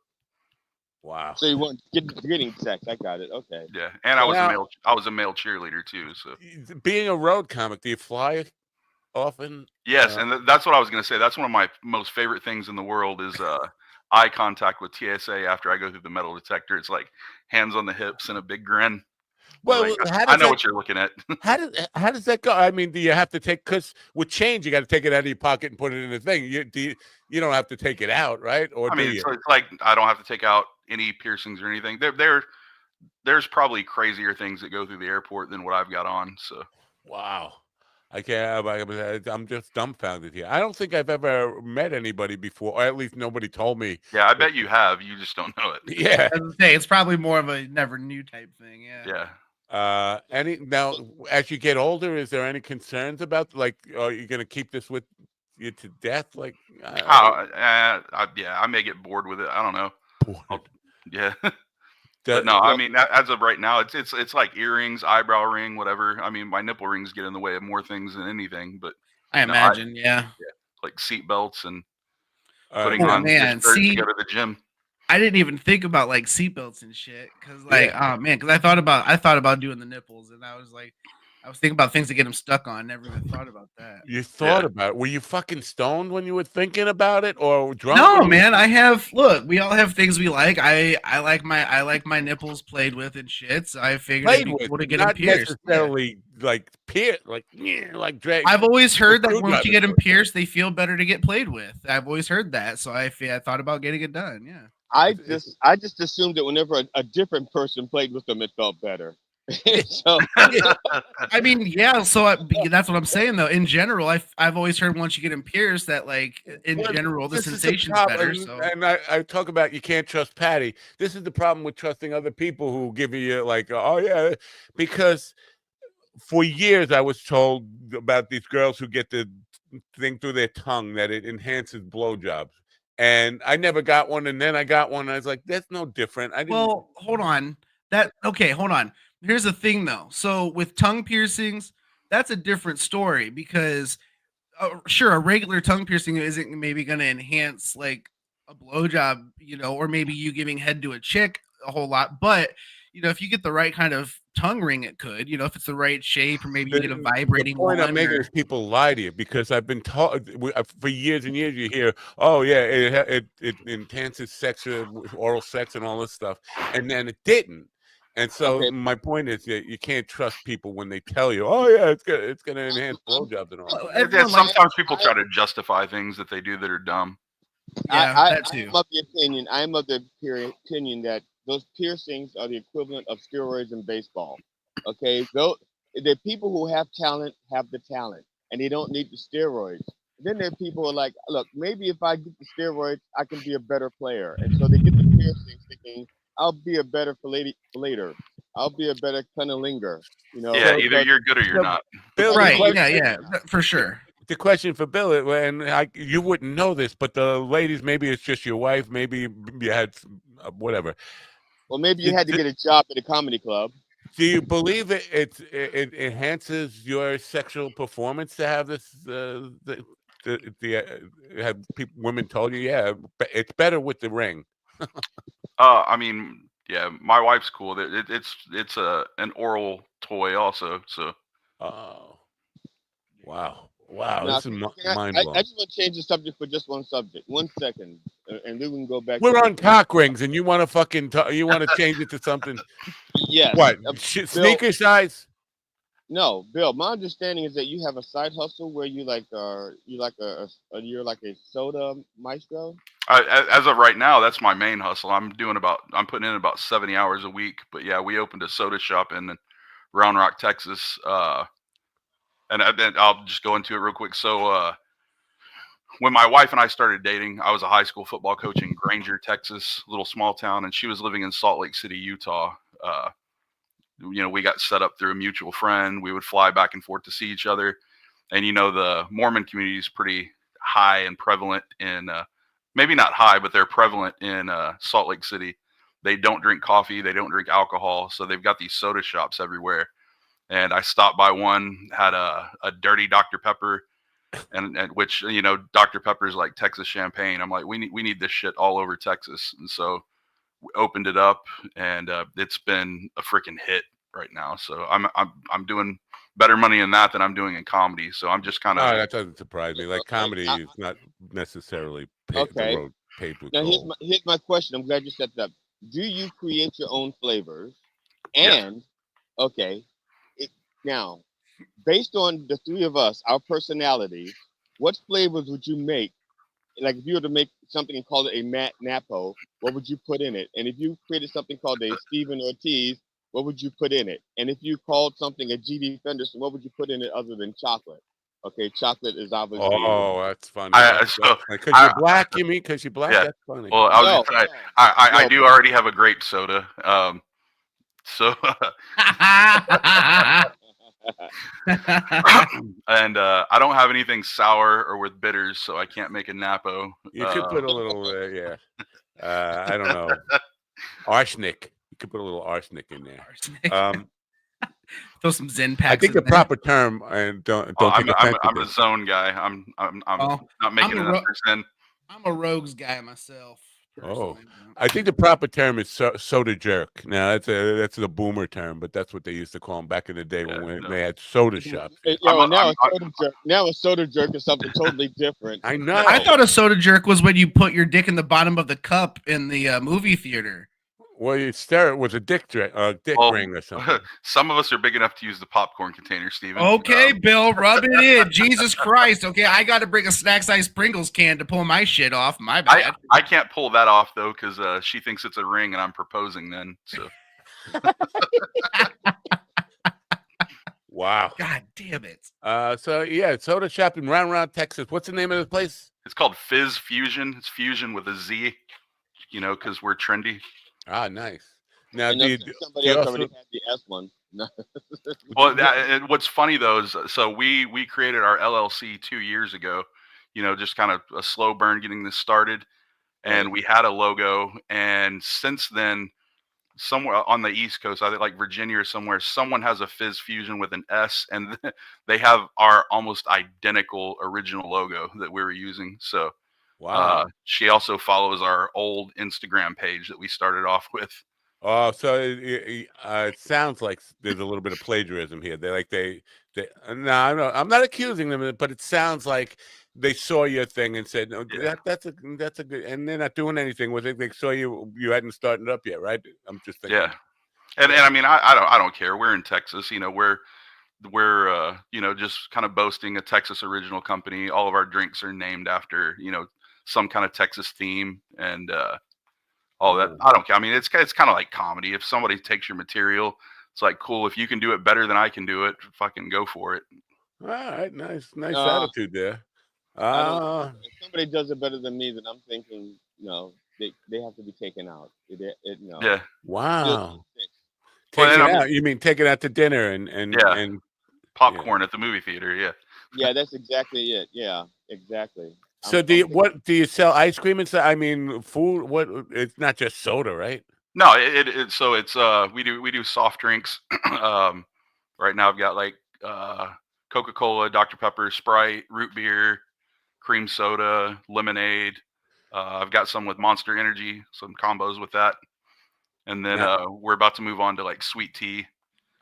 Wow. So you weren't getting sex. I got it. Okay. Yeah, and I was a male cheerleader too. So being a road comic, do you fly often? Yes, and that's what I was going to say. That's one of my most favorite things in the world is eye contact with TSA after I go through the metal detector. It's like hands on the hips and a big grin. Well, like, I know what you're looking at. How does that go? I mean, do you have to take, because with change you got to take it out of your pocket and put it in the thing. You don't have to take it out, right? Or it's like I don't have to take out any piercings or anything. There's probably crazier things that go through the airport than what I've got on. So wow. I'm just dumbfounded here. I don't think I've ever met anybody before, or at least nobody told me. Yeah, I bet you have. You just don't know it. Yeah. It's probably more of a never knew type thing. Yeah. Yeah. Now, as you get older, is there any concerns about, like, are you going to keep this with you to death? Like, I may get bored with it. I don't know. Yeah. But no, I mean, as of right now, it's like earrings, eyebrow ring, whatever. I mean, my nipple rings get in the way of more things than anything. But I imagine, yeah, like seat belts and putting on shirts to go to the gym. I didn't even think about like seatbelts and shit because, because I thought about doing the nipples and I was thinking about things to get them stuck on. Never even thought about that. You thought about it? Were you fucking stoned when you were thinking about it, or drunk? No, man. Look, we all have things we like. I like my nipples played with and shit. So I figured it'd be cool to get them pierced. Necessarily like pierced, like drag. I've always heard that once you get them pierced, they feel better to get played with. I've always heard that, so I thought about getting it done. Yeah. I just assumed that whenever a different person played with them, it felt better. So I mean, yeah. So that's what I'm saying, though. In general, I've always heard once you get them pierced, that like in general the sensation's better. So. And I talk about you can't trust Patty. This is the problem with trusting other people who give you like, oh yeah, because for years I was told about these girls who get the thing through their tongue that it enhances blowjobs. And I never got one, and then I got one, and I was like, that's no different. Well, hold on. Hold on. Here's the thing, though. So with tongue piercings, that's a different story because, sure, a regular tongue piercing isn't maybe going to enhance like a blowjob, or maybe you giving head to a chick a whole lot. But, if you get the right kind of tongue ring, it could, if it's the right shape, or maybe you get a vibrating one. The point I'm making is people lie to you because I've been taught for years and years. You hear, oh yeah, it enhances sex, oral sex, and all this stuff, and then it didn't. And so my point is that you can't trust people when they tell you, oh yeah, it's gonna enhance blowjobs and all. Sometimes people try to justify things that they do that are dumb. Yeah, I'm of the opinion that those piercings are the equivalent of steroids in baseball. Okay, the people who have talent have the talent, and they don't need the steroids. Then there are people who are like, look, maybe if I get the steroids, I can be a better player, and so they get the piercings thinking, I'll be a better later. I'll be a better cunnilingus. Yeah, either you're good or you're not. Bill, right? Yeah, for sure. The question for Bill, and you wouldn't know this, but the ladies, maybe it's just your wife, maybe you had whatever. Well, maybe you had to get a job at a comedy club. Do you believe it enhances your sexual performance to have this? Have women told you, yeah, it's better with the ring? I mean, yeah, my wife's cool. It's an oral toy also. So. Oh, wow. Now, this is mind-blowing. I just want to change the subject for just one second. and then we can go back. We're on cock rings, and you want to fucking you want to change it to something? Yes. What? Bill, Sneaker size? No, Bill. My understanding is that you have a side hustle where you're like a soda maestro. As of right now, that's my main hustle. I'm putting in about 70 hours a week. But yeah, we opened a soda shop in Round Rock, Texas. And I'll just go into it real quick. So when my wife and I started dating, I was a high school football coach in Granger, Texas, a little small town, and she was living in Salt Lake City, Utah. We got set up through a mutual friend. We would fly back and forth to see each other. And, the Mormon community is pretty high and prevalent in, maybe not high, but they're prevalent in Salt Lake City. They don't drink coffee. They don't drink alcohol. So they've got these soda shops everywhere. And I stopped by one, had a dirty Dr. Pepper, and which, Dr. Pepper is like Texas champagne. I'm like, we need this shit all over Texas. And so we opened it up, and it's been a freaking hit right now. So I'm doing better money in that than I'm doing in comedy. So I'm just kind of. Oh, that doesn't surprise me. Like comedy is not necessarily okay. the road paved with Now gold. here's my question. I'm glad you set that up. Do you create your own flavors? And yes. Okay, now based on the three of us, our personalities, what flavors would you make? Like if you were to make something and call it a Matt Napo, what would you put in it? And if you created something called a Stephen Ortiz, what would you put in it? And if you called something a G.D. Fenderson, what would you put in it other than chocolate? Okay, chocolate is obviously. Oh, that's funny. Because you're black, you mean? Because you're black? Yeah. That's funny. Well, I do already have a grape soda. So. And I don't have anything sour or with bitters, so I can't make a Napo. You could put a little, I don't know, arsenic. You could put a little arsenic in there. Throw some Zen packs. I think the proper term, and don't take offense. I'm a zone guy. I'm not making enough percent. I'm a rogues guy myself. Oh, I think the proper term is soda jerk. Now that's a boomer term, but that's what they used to call them back in the day when they had soda shops. Now a soda jerk is something totally different. I know. I thought a soda jerk was when you put your dick in the bottom of the cup in the movie theater. Well, you stare. It was a dick ring or something. Some of us are big enough to use the popcorn container, Steven. Okay, Bill, rub it in. Jesus Christ. Okay, I got to bring a snack size Pringles can to pull my shit off. My bad. I can't pull that off though because she thinks it's a ring and I'm proposing then. So. Wow. God damn it. Soda shop in Round, Texas. What's the name of the place? It's called Fizz Fusion. It's fusion with a Z. Because we're trendy. Ah, nice. Now, somebody else already had the S one. Well, what's funny though is so we created our LLC 2 years ago. Just kind of a slow burn getting this started, and we had a logo. And since then, somewhere on the East Coast, I think like Virginia or somewhere, someone has a Fizz Fusion with an S, and they have our almost identical original logo that we were using. So. Wow. She also follows our old Instagram page that we started off with. Oh, so it sounds like there's a little bit of plagiarism here. No, I'm not accusing them, but it sounds like they saw your thing and said, "No, that's a good," and they're not doing anything with it. They saw you hadn't started up yet, right? I'm just thinking. Yeah, and I mean, I don't care. We're in Texas, we're just kind of boasting a Texas original company. All of our drinks are named after some kind of Texas theme and all that. I don't care. I mean, it's kind of like comedy. If somebody takes your material, it's like, cool. If you can do it better than I can do it, fucking go for it. All right, nice attitude there. If somebody does it better than me, then I'm thinking, they have to be taken out. Yeah. Wow. Take it out. You mean take it out to dinner and popcorn at the movie theater? Yeah. Yeah, that's exactly it. Yeah, exactly. So do you sell ice cream and stuff? I mean, food. What? It's not just soda, right? No, so it's we do soft drinks. Right now I've got like Coca-Cola, Dr. Pepper, Sprite, root beer, cream soda, lemonade. I've got some with Monster Energy, some combos with that, and then we're about to move on to like sweet tea.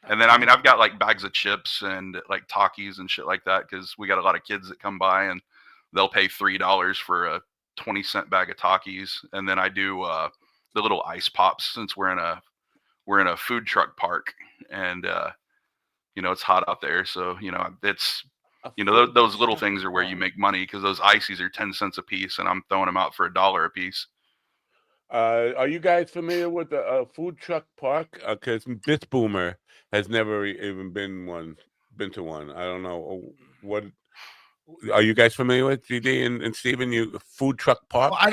And then I mean I've got like bags of chips and like Takis and shit like that because we got a lot of kids that come by and they'll pay $3 for a 20-cent bag of Takis, and then I do the little ice pops since we're in a food truck park, and it's hot out there, so it's those little things are where you make money because those ices are 10 cents a piece, and I'm throwing them out for $1 a piece. Are you guys familiar with the food truck park? Because this boomer has never even been to one. I don't know what. Are you guys familiar with GD and Steven? You food truck park? Well, I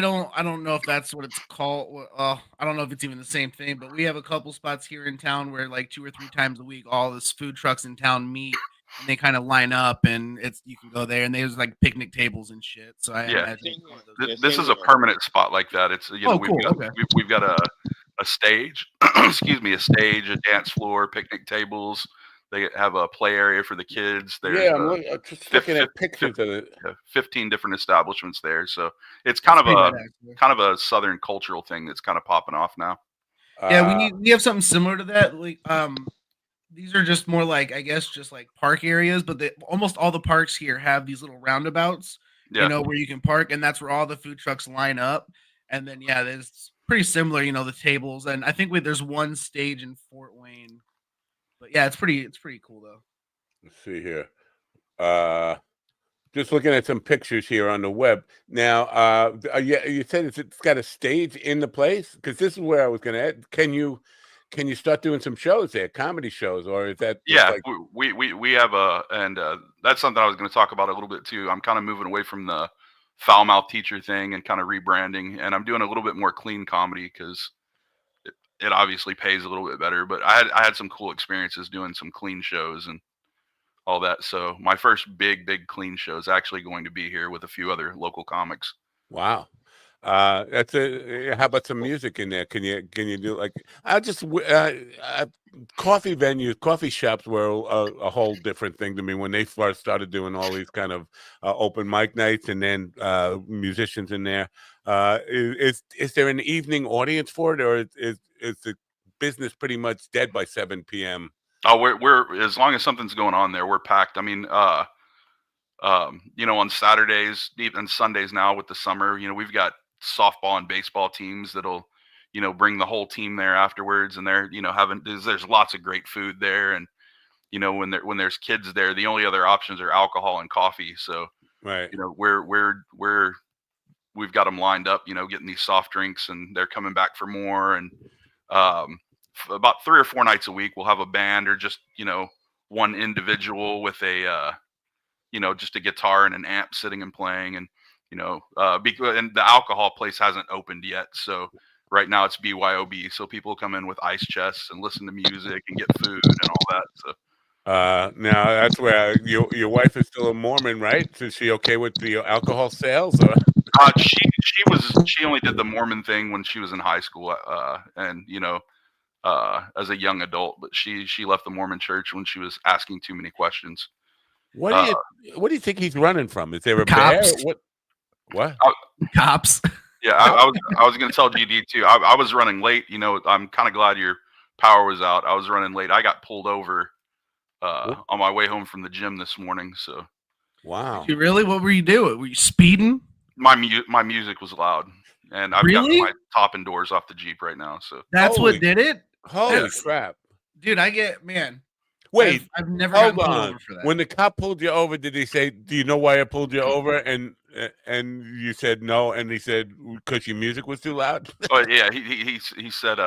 don't know if that's what it's called. I don't know if it's even the same thing, but we have a couple spots here in town where like 2 or 3 times a week, all this food trucks in town meet and they kind of line up, and you can go there and there's like picnic tables and shit. So I imagine this is a permanent spot like that. It's we've got a stage, excuse me, a stage, a dance floor, picnic tables. They have a play area for the kids. There's I'm just looking at pictures of it. 15 different establishments there. So it's kind of a Southern cultural thing that's kind of popping off now. Yeah, we have something similar to that. Like these are just more like, I guess, just like park areas, but almost all the parks here have these little roundabouts, where you can park, and that's where all the food trucks line up. And then there's pretty similar, the tables, and I think there's one stage in Fort Wayne. But yeah, it's pretty cool though. Let's see here. Just looking at some pictures here on the web. Now, you said it's got a stage in the place? Because this is where I was going to add. Can you start doing some shows there, comedy shows, or is that? Yeah, we have that's something I was going to talk about a little bit too. I'm kind of moving away from the foul mouth teacher thing and kind of rebranding, and I'm doing a little bit more clean comedy because it obviously pays a little bit better, but I had some cool experiences doing some clean shows and all that. So my first big clean show is actually going to be here with a few other local comics. Wow. That's how about some music in there? Can you do like, coffee venues, coffee shops were a whole different thing to me when they first started doing all these kind of open mic nights and then musicians in there. Is there an evening audience for it, or is the business pretty much dead by 7 p.m.? Oh, we're as long as something's going on there, we're packed. I mean, on Saturdays, even Sundays now with the summer, we've got softball and baseball teams that'll, bring the whole team there afterwards, and they're, there's lots of great food there, and when there's kids there, the only other options are alcohol and coffee. So, right, we've got them lined up, getting these soft drinks, and they're coming back for more. And about 3 or 4 nights a week, we'll have a band or just one individual with a just a guitar and an amp sitting and playing. And and the alcohol place hasn't opened yet, so right now it's BYOB. So people come in with ice chests and listen to music and get food and all that. So now that's where your wife is still a Mormon, right? Is she okay with the alcohol sales? Or? She only did the Mormon thing when she was in high school, and as a young adult, but she left the Mormon church when she was asking too many questions. What do you think he's running from? Is there a cops? Bear? What? Cops? Yeah, I was going to tell GD too. I was running late. I'm kind of glad your power was out. I was running late. I got pulled over on my way home from the gym this morning. So, wow. Did you really? What were you doing? Were you speeding? My music was loud, and I've got my top and doors off the Jeep right now. So that's what did it. Holy crap, dude! Wait, I've never gotten pulled over for that. When the cop pulled you over, did he say, "Do you know why I pulled you over?" And you said no, and he said because your music was too loud. Oh yeah, he said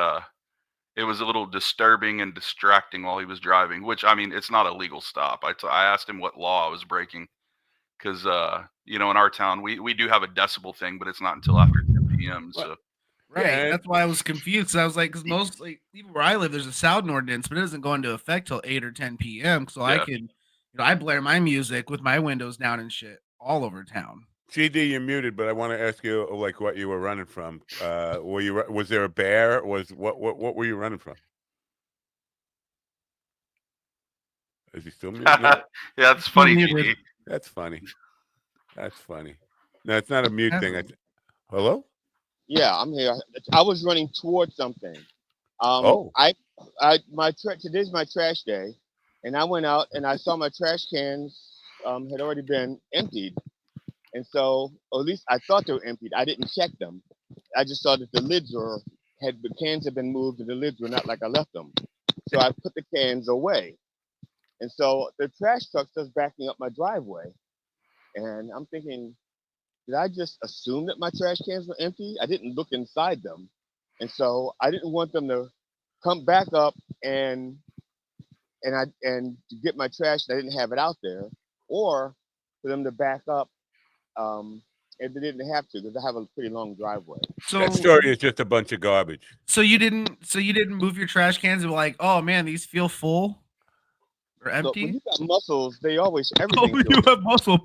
it was a little disturbing and distracting while he was driving. Which, I mean, it's not a legal stop. I asked him what law I was breaking, because in our town we do have a decibel thing, but it's not until after 10 p.m. So. Right, that's why I was confused. I was like, because mostly even where I live, there's a sound ordinance, but it doesn't go into effect till 8 or 10 p.m. So I can, I blare my music with my windows down and shit all over town. GD, you're muted, but I want to ask you like what you were running from. Was there a bear? What were you running from? Is he still muted? Yeah, that's funny, GD. That's funny. That's funny. No, it's not a mute thing. Hello? Yeah, I'm here. I was running towards something. Today's my trash day, and I went out and I saw my trash cans had already been emptied, And so, or at least I thought they were emptied. I didn't check them. I just saw that the cans had been moved and the lids were not like I left them. So I put the cans away. And so the trash truck starts backing up my driveway. And I'm thinking, did I just assume that my trash cans were empty? I didn't look inside them. And so I didn't want them to come back up and to get my trash and I didn't have it out there, or for them to back up and they didn't have to because I have a pretty long driveway. So that story is just a bunch of garbage. So you didn't move your trash cans and be like, oh man, these feel full or empty? So when you got muscles, they always everything. Oh, you have muscle.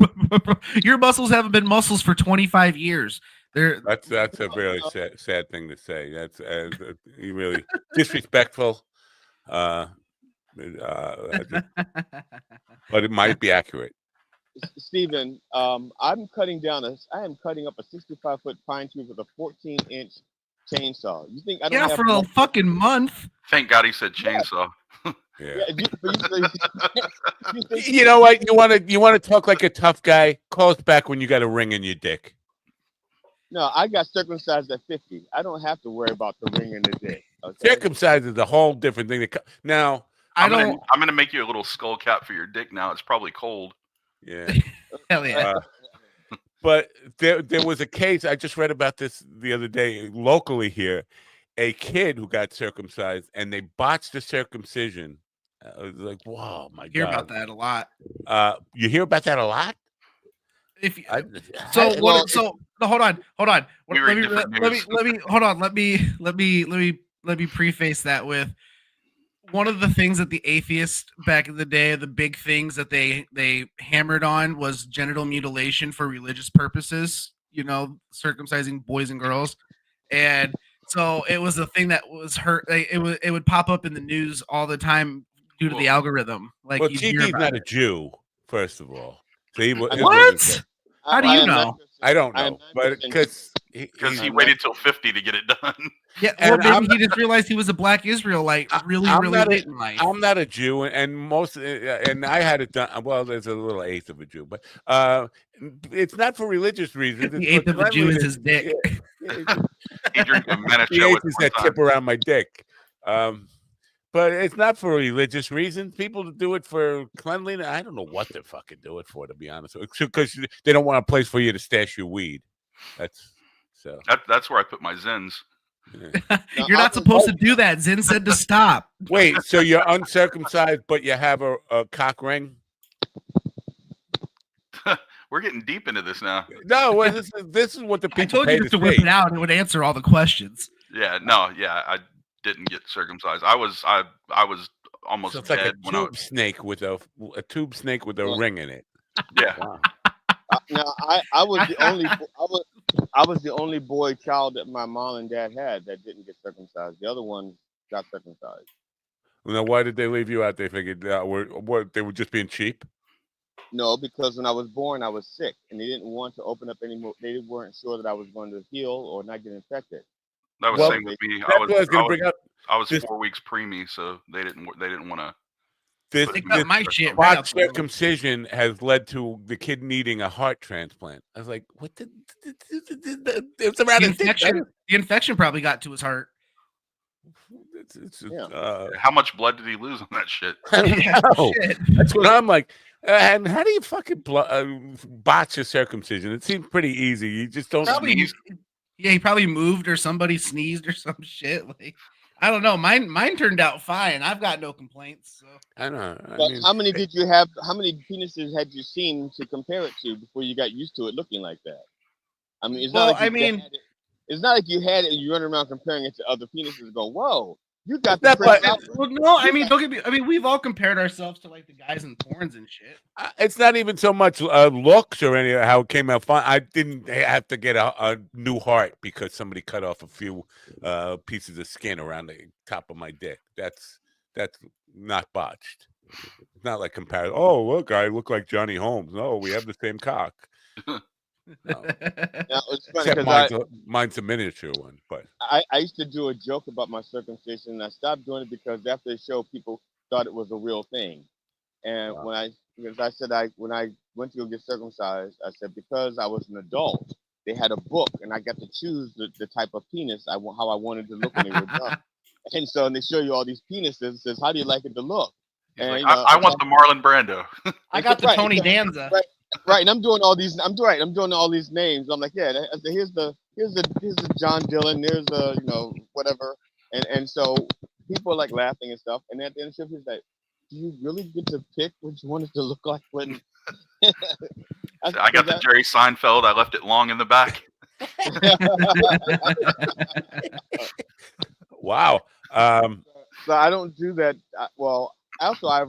Your muscles haven't been muscles for 25 years. That's a really sad thing to say. That's you really disrespectful. But it might be accurate. Stephen, I am cutting up a 65-foot pine tree with a 14-inch chainsaw. You think I don't have for a fucking month? Thank God he said chainsaw. Yeah. You know what? You want to talk like a tough guy? Call us back when you got a ring in your dick. No, I got circumcised at 50. I don't have to worry about the ring in the dick. Okay? Circumcised is a whole different thing. Now, I'm gonna make you a little skull cap for your dick now. It's probably cold. Yeah. Hell yeah. But there was a case, I just read about this the other day locally here, a kid who got circumcised and they botched the circumcision. I was like, wow, my God. Hear about that a lot. You hear about that a lot? Hold on. Let me preface that with one of the things that the atheists back in the day, the big things that they hammered on was genital mutilation for religious purposes, circumcising boys and girls. And so it was a thing that was hurt. It would pop up in the news all the time due to the algorithm. Like, well, GT's not a Jew, first of all. So what? How do you know? I don't know, but because he waited till 50 to get it done. Yeah, or maybe he just realized he was a black Israelite really late in life. I'm not a Jew, and I had it done. Well, there's a little eighth of a Jew, but it's not for religious reasons. The eighth of a Jew is his dick. He drinks a the eighth is that tip around my dick. But it's not for religious reasons. People do it for cleanliness. I don't know what they're fucking do it for, to be honest. Because they don't want a place for you to stash your weed. That's where I put my Zins. Yeah. You're not supposed to do that. Zen said to stop. Wait, so you're uncircumcised, but you have a cock ring? We're getting deep into this now. No, well, this is what the people I told you just to whip it out. It would answer all the questions. Yeah, I didn't get circumcised. I was almost so it's dead like a tube snake with a tube snake with a ring in it. Yeah. Wow. Now I was the only boy child that my mom and dad had that didn't get circumcised. The other ones got circumcised. Now, why did they leave you out? They figured they were just being cheap. No, because when I was born, I was sick, and they didn't want to open up anymore. They weren't sure that I was going to heal or not get infected. That was the same with me. I was 4 weeks preemie, so they didn't want to. This my shit. Botched circumcision has led to the kid needing a heart transplant. I was like, what the? It's around the infection probably got to his heart. How much blood did he lose on that shit? I don't know. That's what I'm like. And how do you fucking botch a circumcision? It seems pretty easy. You just don't. He probably moved or somebody sneezed or some shit. Like, I don't know. Mine turned out fine. I've got no complaints. So. I know. How many did you have? How many penises had you seen to compare it to before you got used to it looking like that? I mean, it's not like you had it and you run around comparing it to other penises and go, "Whoa, you got that." Well, no, I mean, don't get me. I mean, we've all compared ourselves to like the guys in porns and shit. It's not even so much looks or any how it came out fine. I didn't have to get a new heart because somebody cut off a few pieces of skin around the top of my dick. That's not botched. It's not like comparison. Oh, look, I look like Johnny Holmes. No, we have the same cock. No. Now, it's funny because mine's a miniature one, but I used to do a joke about my circumcision, and I stopped doing it because after the show, people thought it was a real thing. And when I because I said when I went to go get circumcised, I said because I was an adult, they had a book and I got to choose the type of penis how I wanted to look when they were done. And so they show you all these penises. It says, how do you like it to look? He's and like, I want the Marlon Brando. I got the Tony Danza. Right, and I'm doing all these. I'm doing all these names. I'm like, yeah. Here's the John Dillon. There's whatever. And so people are like laughing and stuff. And at the end of the show, he's like, do you really get to pick what you want it to look like when? I got the Jerry Seinfeld. I left it long in the back. Wow. So I don't do that. Well, also I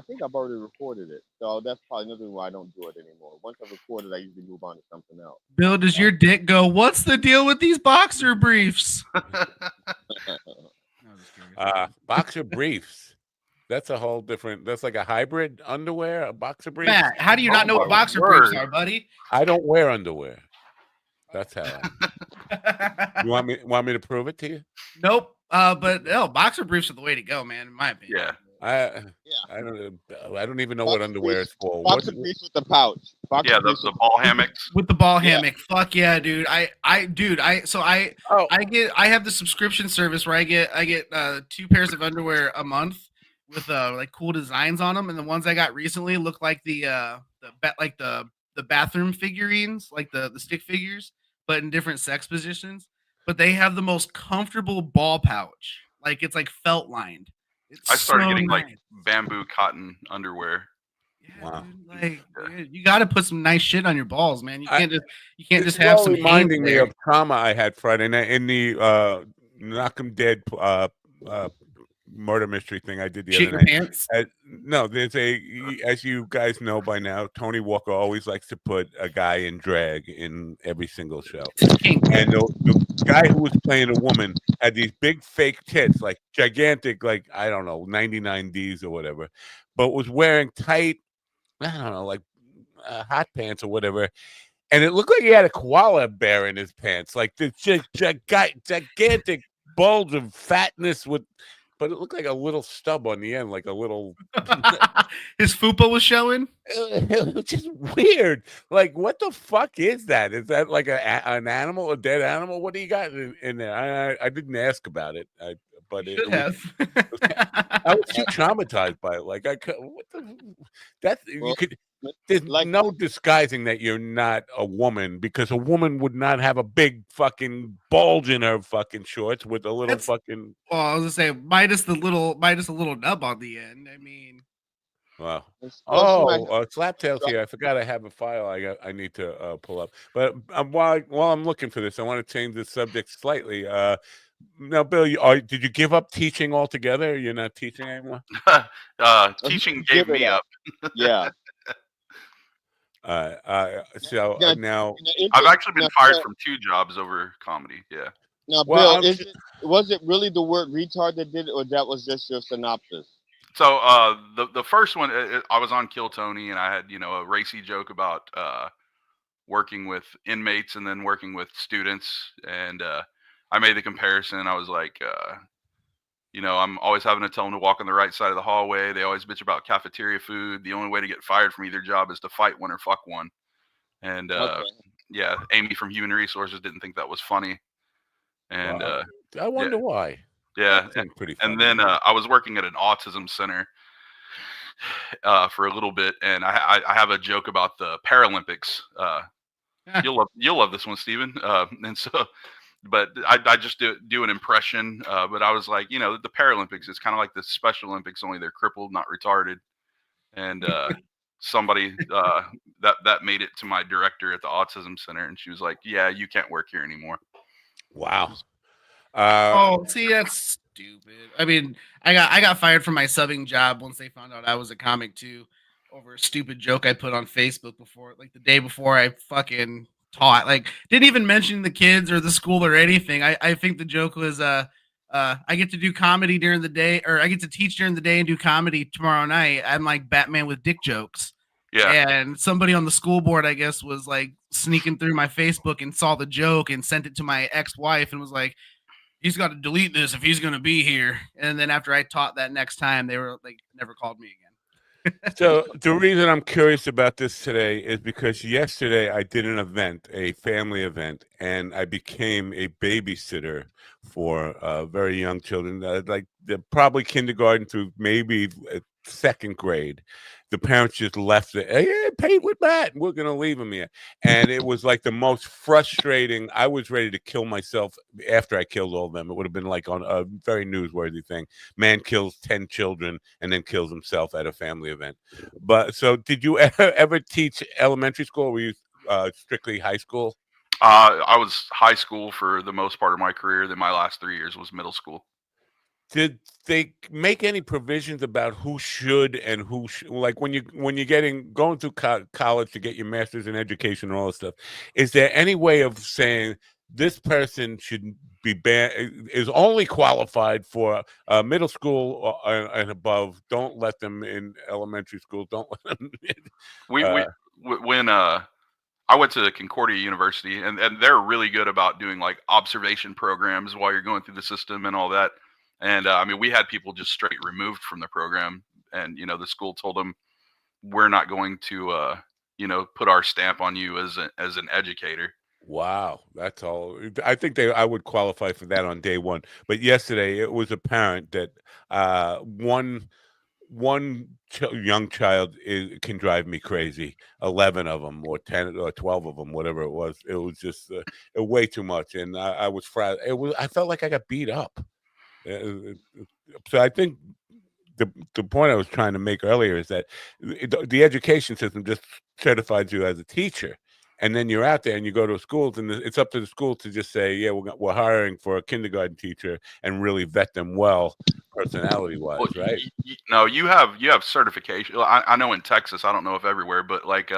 think I've already recorded it, so that's probably another reason why I don't do it anymore. Once I've recorded, I usually move on to something else. Bill, does your dick go? What's the deal with these boxer briefs? Boxer briefs. That's a whole different. That's like a hybrid underwear, a boxer brief. Matt, how do you not know what boxer briefs are, buddy? I don't wear underwear. That's how. You want me to prove it to you? Nope. But no, boxer briefs are the way to go, man. In my opinion. Yeah. I don't even know what underwear is for. Boxer briefs with the pouch. The ball hammocks. With the ball hammock. Fuck yeah, dude. I have the subscription service where I get 2 pairs of underwear a month with like cool designs on them, and the ones I got recently look like the bathroom figurines, like the stick figures, but in different sex positions. But they have the most comfortable ball pouch. Like it's like felt lined. I started getting like bamboo cotton underwear. Yeah, wow. Dude, like you got to put some nice shit on your balls, man. You can't just have some. Reminding me of trauma I had Friday night in the Knock 'em Dead murder mystery thing I did the other night. Pants? No, there's as you guys know by now, Tony Walker always likes to put a guy in drag in every single show. And the guy who was playing a woman had these big fake tits, like gigantic, like, I don't know, 99Ds or whatever, but was wearing tight, I don't know, like hot pants or whatever. And it looked like he had a koala bear in his pants, like this gigantic bulge of fatness but it looked like a little stub on the end, like a little. His fupa was showing. It was just weird. Like, what the fuck is that? Is that like an animal, a dead animal? What do you got in there? I didn't ask about it. I was too traumatized by it. Like there's like no disguising that you're not a woman, because a woman would not have a big fucking bulge in her fucking shorts with a little fucking. Well, I was gonna say minus a little nub on the end. I mean, wow. Slaptail's here. I forgot I have a file I need to pull up. But while I'm looking for this, I want to change the subject slightly. Now, Bill, did you give up teaching altogether? You're not teaching anymore? Teaching gave me up. Yeah. Now I've actually been fired from 2 jobs over comedy. Yeah. Now, Bill, was it really the word retard that did it, or that was just your synopsis? So the first one, I was on Kill Tony, and I had a racy joke about working with inmates and then working with students, and I made the comparison. I was like, I'm always having to tell them to walk on the right side of the hallway. They always bitch about cafeteria food. The only way to get fired from either job is to fight one or fuck one. And Amy from Human Resources didn't think that was funny. And I wonder why. Yeah, and then I was working at an autism center for a little bit, and I have a joke about the Paralympics. You'll love this one, Steven. And so. But I just do an impression. But I was like, the Paralympics is kind of like the Special Olympics, only they're crippled, not retarded. And somebody that made it to my director at the autism center, and she was like, "Yeah, you can't work here anymore." Wow. See, that's stupid. I mean, I got fired from my subbing job once they found out I was a comic too, over a stupid joke I put on Facebook before, like the day before I fucking taught. Like, didn't even mention the kids or the school or anything. I think the joke was I get to do comedy during the day, or I get to teach during the day and do comedy tomorrow night. I'm like Batman with dick jokes. Yeah. And somebody on the school board, I guess, was like sneaking through my Facebook and saw the joke and sent it to my ex-wife and was like, he's got to delete this if he's going to be here. And then after I taught that next time, they were like, never called me again. So the reason I'm curious about this today is because yesterday I did an event, a family event, and I became a babysitter for very young children, like they're probably kindergarten through maybe second grade. The parents just left it. Hey, paid with that. We're gonna leave them here, and it was like the most frustrating. I was ready to kill myself after I killed all of them. It would have been like on a very newsworthy thing. Man kills 10 children and then kills himself at a family event. But so, did you ever teach elementary school? Or were you strictly high school? I was high school for the most part of my career. Then my last 3 years was middle school. Did they make any provisions about who should and who like when you're going through college to get your master's in education and all this stuff? Is there any way of saying this person should be is only qualified for middle school and above? Don't let them in elementary school. Don't let them. When I went to Concordia University, and they're really good about doing like observation programs while you're going through the system and all that. And I mean, we had people just straight removed from the program, and the school told them, "We're not going to, put our stamp on you as an educator." Wow, that's all. I think I would qualify for that on day one. But yesterday, it was apparent that one young child can drive me crazy. 11 of them, or 10, or 12 of them, whatever it was. It was just way too much, and I was frazzled. I felt like I got beat up. So I think the point I was trying to make earlier is that the education system just certifies you as a teacher, and then you're out there and you go to schools, and it's up to the school to just say, yeah, we're hiring for a kindergarten teacher, and really vet them well, personality wise, right? No, you have certification. I know in Texas, I don't know if everywhere, but like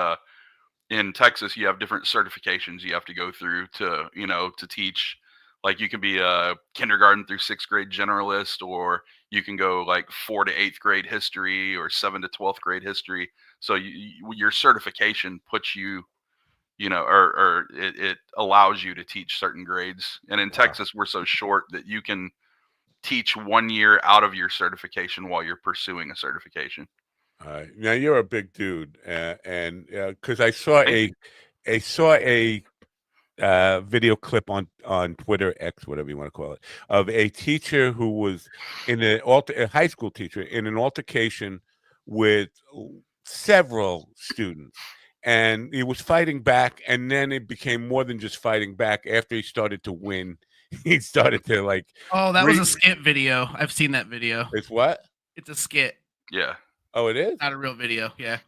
in Texas, you have different certifications you have to go through to teach. Like you can be a kindergarten through 6th grade generalist, or you can go like 4th to 8th grade history, or 7th to 12th grade history. So your certification puts you, or it allows you to teach certain grades. And in Texas, we're so short that you can teach 1 year out of your certification while you're pursuing a certification. All right. Now you're a big dude, and because I saw a video clip on Twitter, X, whatever you want to call it, of a teacher who was a high school teacher in an altercation with several students, and he was fighting back, and then it became more than just fighting back. After he started to win, he started to like. Oh, that was a skit video. I've seen that video. It's what? It's a skit. Yeah. Oh, it is? Not a real video. Yeah.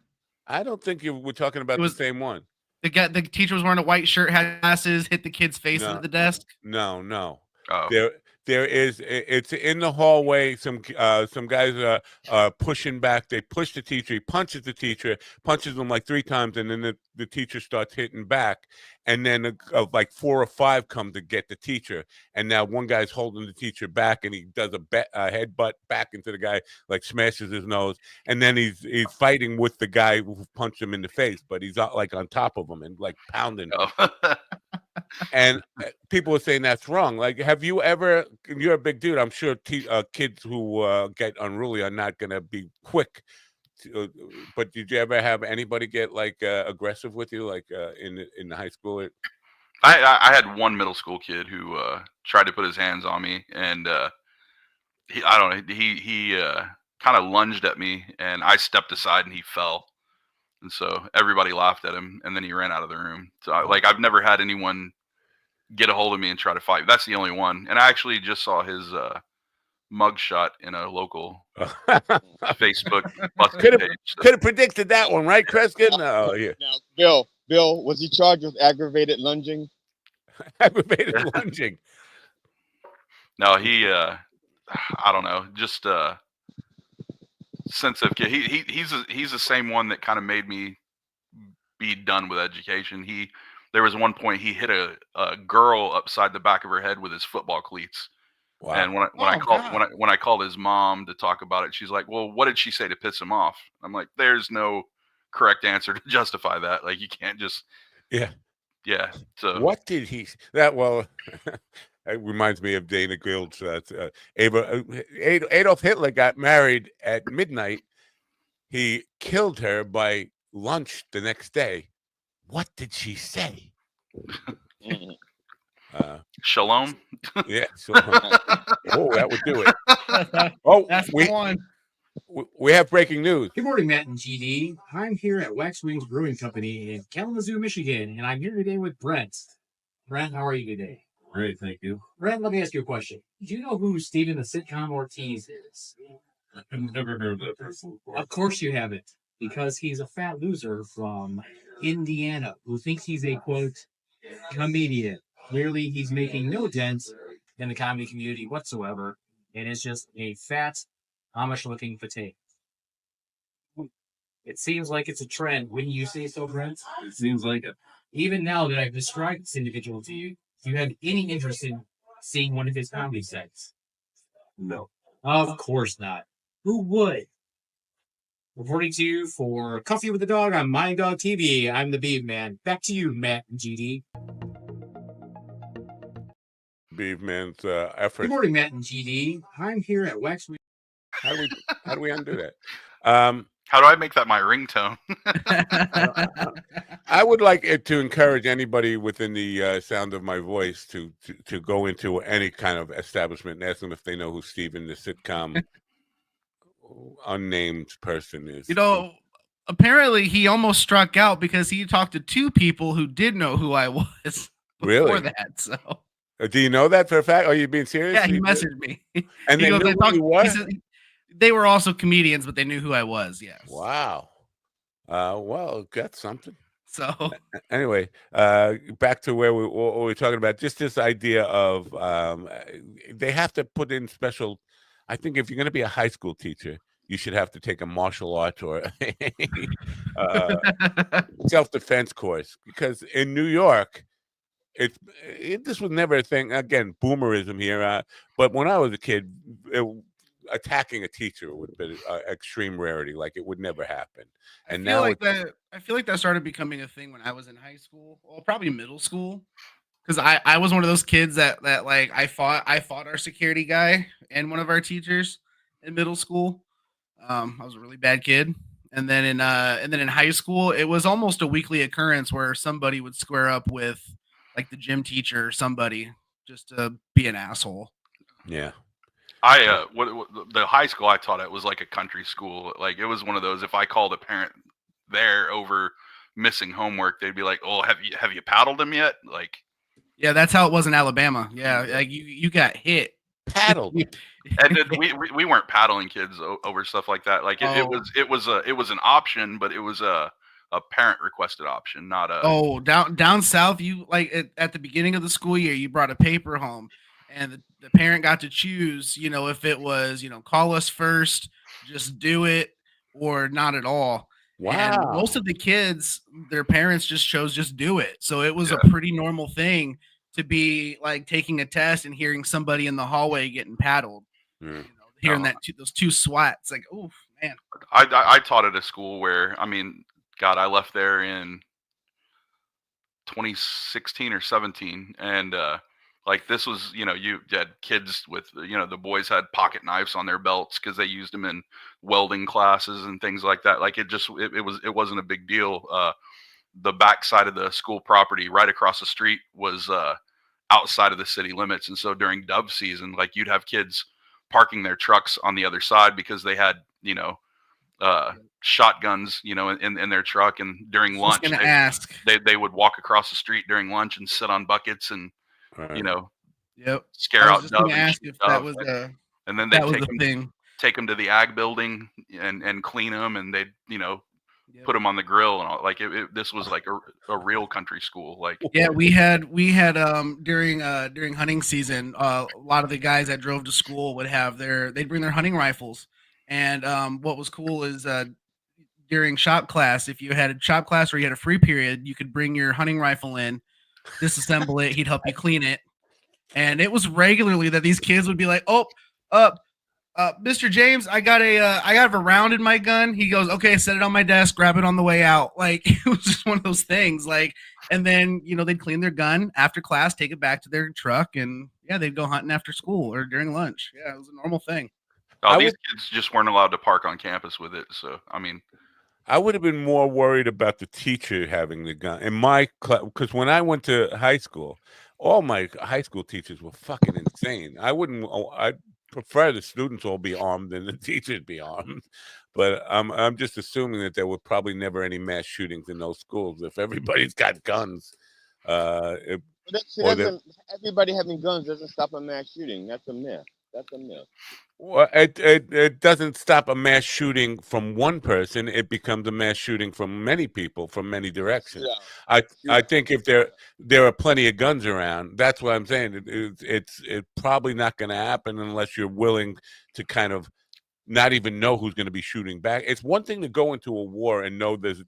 I don't think you were talking about the same one. The teacher was wearing a white shirt, had glasses, hit the kid's face into the desk. No. Oh. There is. It's in the hallway. Some guys are pushing back. They push the teacher. He punches the teacher. Punches him like 3 times, and then the teacher starts hitting back. And then like 4 or 5 come to get the teacher. And now one guy's holding the teacher back, and he does a headbutt back into the guy, like smashes his nose. And then he's fighting with the guy who punched him in the face, but he's like on top of him and like pounding. Oh. And people are saying that's wrong. Like, have you ever? You're a big dude. I'm sure kids who get unruly are not going to be quick. But did you ever have anybody get like aggressive with you, like in the high school? I had one middle school kid who tried to put his hands on me, and he kind of lunged at me, and I stepped aside, and he fell. And so everybody laughed at him, and then he ran out of the room. So I've never had anyone get a hold of me and try to fight. That's the only one. And I actually just saw his mugshot in a local Facebook page. Could have predicted that one, right, Kreskin? No, yeah. Now, Bill, was he charged with aggravated lunging? Aggravated lunging. No, he I don't know, just sensitive kid. He's the same one that kind of made me be done with education. There was one point he hit a girl upside the back of her head with his football cleats. Wow. And when I called his mom to talk about it, she's like, "Well, what did she say to piss him off?" I'm like, "There's no correct answer to justify that. Like, you can't just." Yeah. So what did he? That well. It reminds me of Dana Gild's. Adolf Hitler got married at midnight. he killed her by lunch the next day. What did she say? Shalom. Yeah. Shalom. Oh, that would do it. Oh, that's the one. We have breaking news. Good morning, Matt and GD. I'm here at Wax Wings Brewing Company in Kalamazoo, Michigan, and I'm here today with Brent. Brent, how are you today? Great, thank you. Brent, let me ask you a question. Do you know who Steven the Sitcom Ortiz is? I've never heard of that person before. Of course you haven't, because he's a fat loser from Indiana who thinks he's a, quote, comedian. Clearly, he's making no dent in the comedy community whatsoever, and is just a fat, Amish-looking potato. It seems like it's a trend. Wouldn't you say so, Brent? It seems like it. Even now that I've described this individual to you, do you have any interest in seeing one of his comedy sets? No. Of course not. Who would? Reporting to you for Coffee with the Dog on My Dog TV, I'm the Beef Man. Back to you, Matt and GD. Beef Man's efforts. Good morning, Matt and GD. I'm here at Wax. How do we undo that? How do I make that my ringtone? I would like it to encourage anybody within the sound of my voice to go into any kind of establishment and ask them if they know who Steven the sitcom unnamed person is. You know, apparently he almost struck out because he talked to two people who did know who I was before that. So, do you know that for a fact? Are you being serious? Yeah, he messaged me, and they knew who you were? They were also comedians, but they knew who I was. Yes. Wow. Well, that's something. So anyway, back to what we were talking about. Just this idea of they have to put in special. I think if you're going to be a high school teacher, you should have to take a martial arts or self-defense course, because in New York, this was never a thing. Again, boomerism here. But when I was a kid, attacking a teacher would have been an extreme rarity. Like, it would never happen. And I feel like that started becoming a thing when I was in high school, well, probably middle school, because I was one of those kids that like I fought our security guy and one of our teachers in middle school. I was a really bad kid, and then in high school, it was almost a weekly occurrence where somebody would square up with like the gym teacher or somebody just to be an asshole. Yeah. The high school I taught at was like a country school. Like, it was one of those, if I called a parent there over missing homework, they'd be like, "Oh, have you paddled him yet?" Like, yeah, that's how it was in Alabama. Yeah, like you got hit. Paddled. And we weren't paddling kids over stuff like that. Like, it was an option, but it was a parent requested option, not a. Down south, you like at the beginning of the school year, you brought a paper home, and the parent got to choose, if it was, call us first, just do it, or not at all. Wow. And most of the kids, their parents just chose just do it. So it was a pretty normal thing to be like taking a test and hearing somebody in the hallway getting paddled. Hearing those two swats, like, oh man. I taught at a school where, I left there in 2016 or 17, and like, this was, you had kids with, the boys had pocket knives on their belts because they used them in welding classes and things like that. Like, it wasn't a big deal. The backside of the school property right across the street was outside of the city limits. And so during dove season, like, you'd have kids parking their trucks on the other side because they had, shotguns, in their truck. And during lunch, they would walk across the street during lunch and sit on buckets and, scare out doves. And then they take them to the ag building and clean them, and they'd, put them on the grill and all. Like, this was like a real country school. Like, yeah, we had during hunting season, a lot of the guys that drove to school they'd bring their hunting rifles. And what was cool is during shop class, if you had a shop class where you had a free period, you could bring your hunting rifle in, disassemble it, he'd help you clean it. And it was regularly that these kids would be like, Mr. James, I got a round in my gun. He goes, okay, set it on my desk, grab it on the way out. Like, it was just one of those things. Like, and then, they'd clean their gun after class, take it back to their truck, and they'd go hunting after school or during lunch. Yeah, it was a normal thing. Oh, these kids just weren't allowed to park on campus with it. So, I mean, I would have been more worried about the teacher having the gun in my class, because when I went to high school, all my high school teachers were fucking insane. I'd prefer the students all be armed than the teachers be armed. But I'm just assuming that there were probably never any mass shootings in those schools if everybody's got guns. Everybody having guns doesn't stop a mass shooting. That's a myth. That's a myth. Well, it doesn't stop a mass shooting from one person. It becomes a mass shooting from many people from many directions. I think if there are plenty of guns around, that's what I'm saying. It's probably not going to happen unless you're willing to kind of not even know who's going to be shooting back. It's one thing to go into a war and know the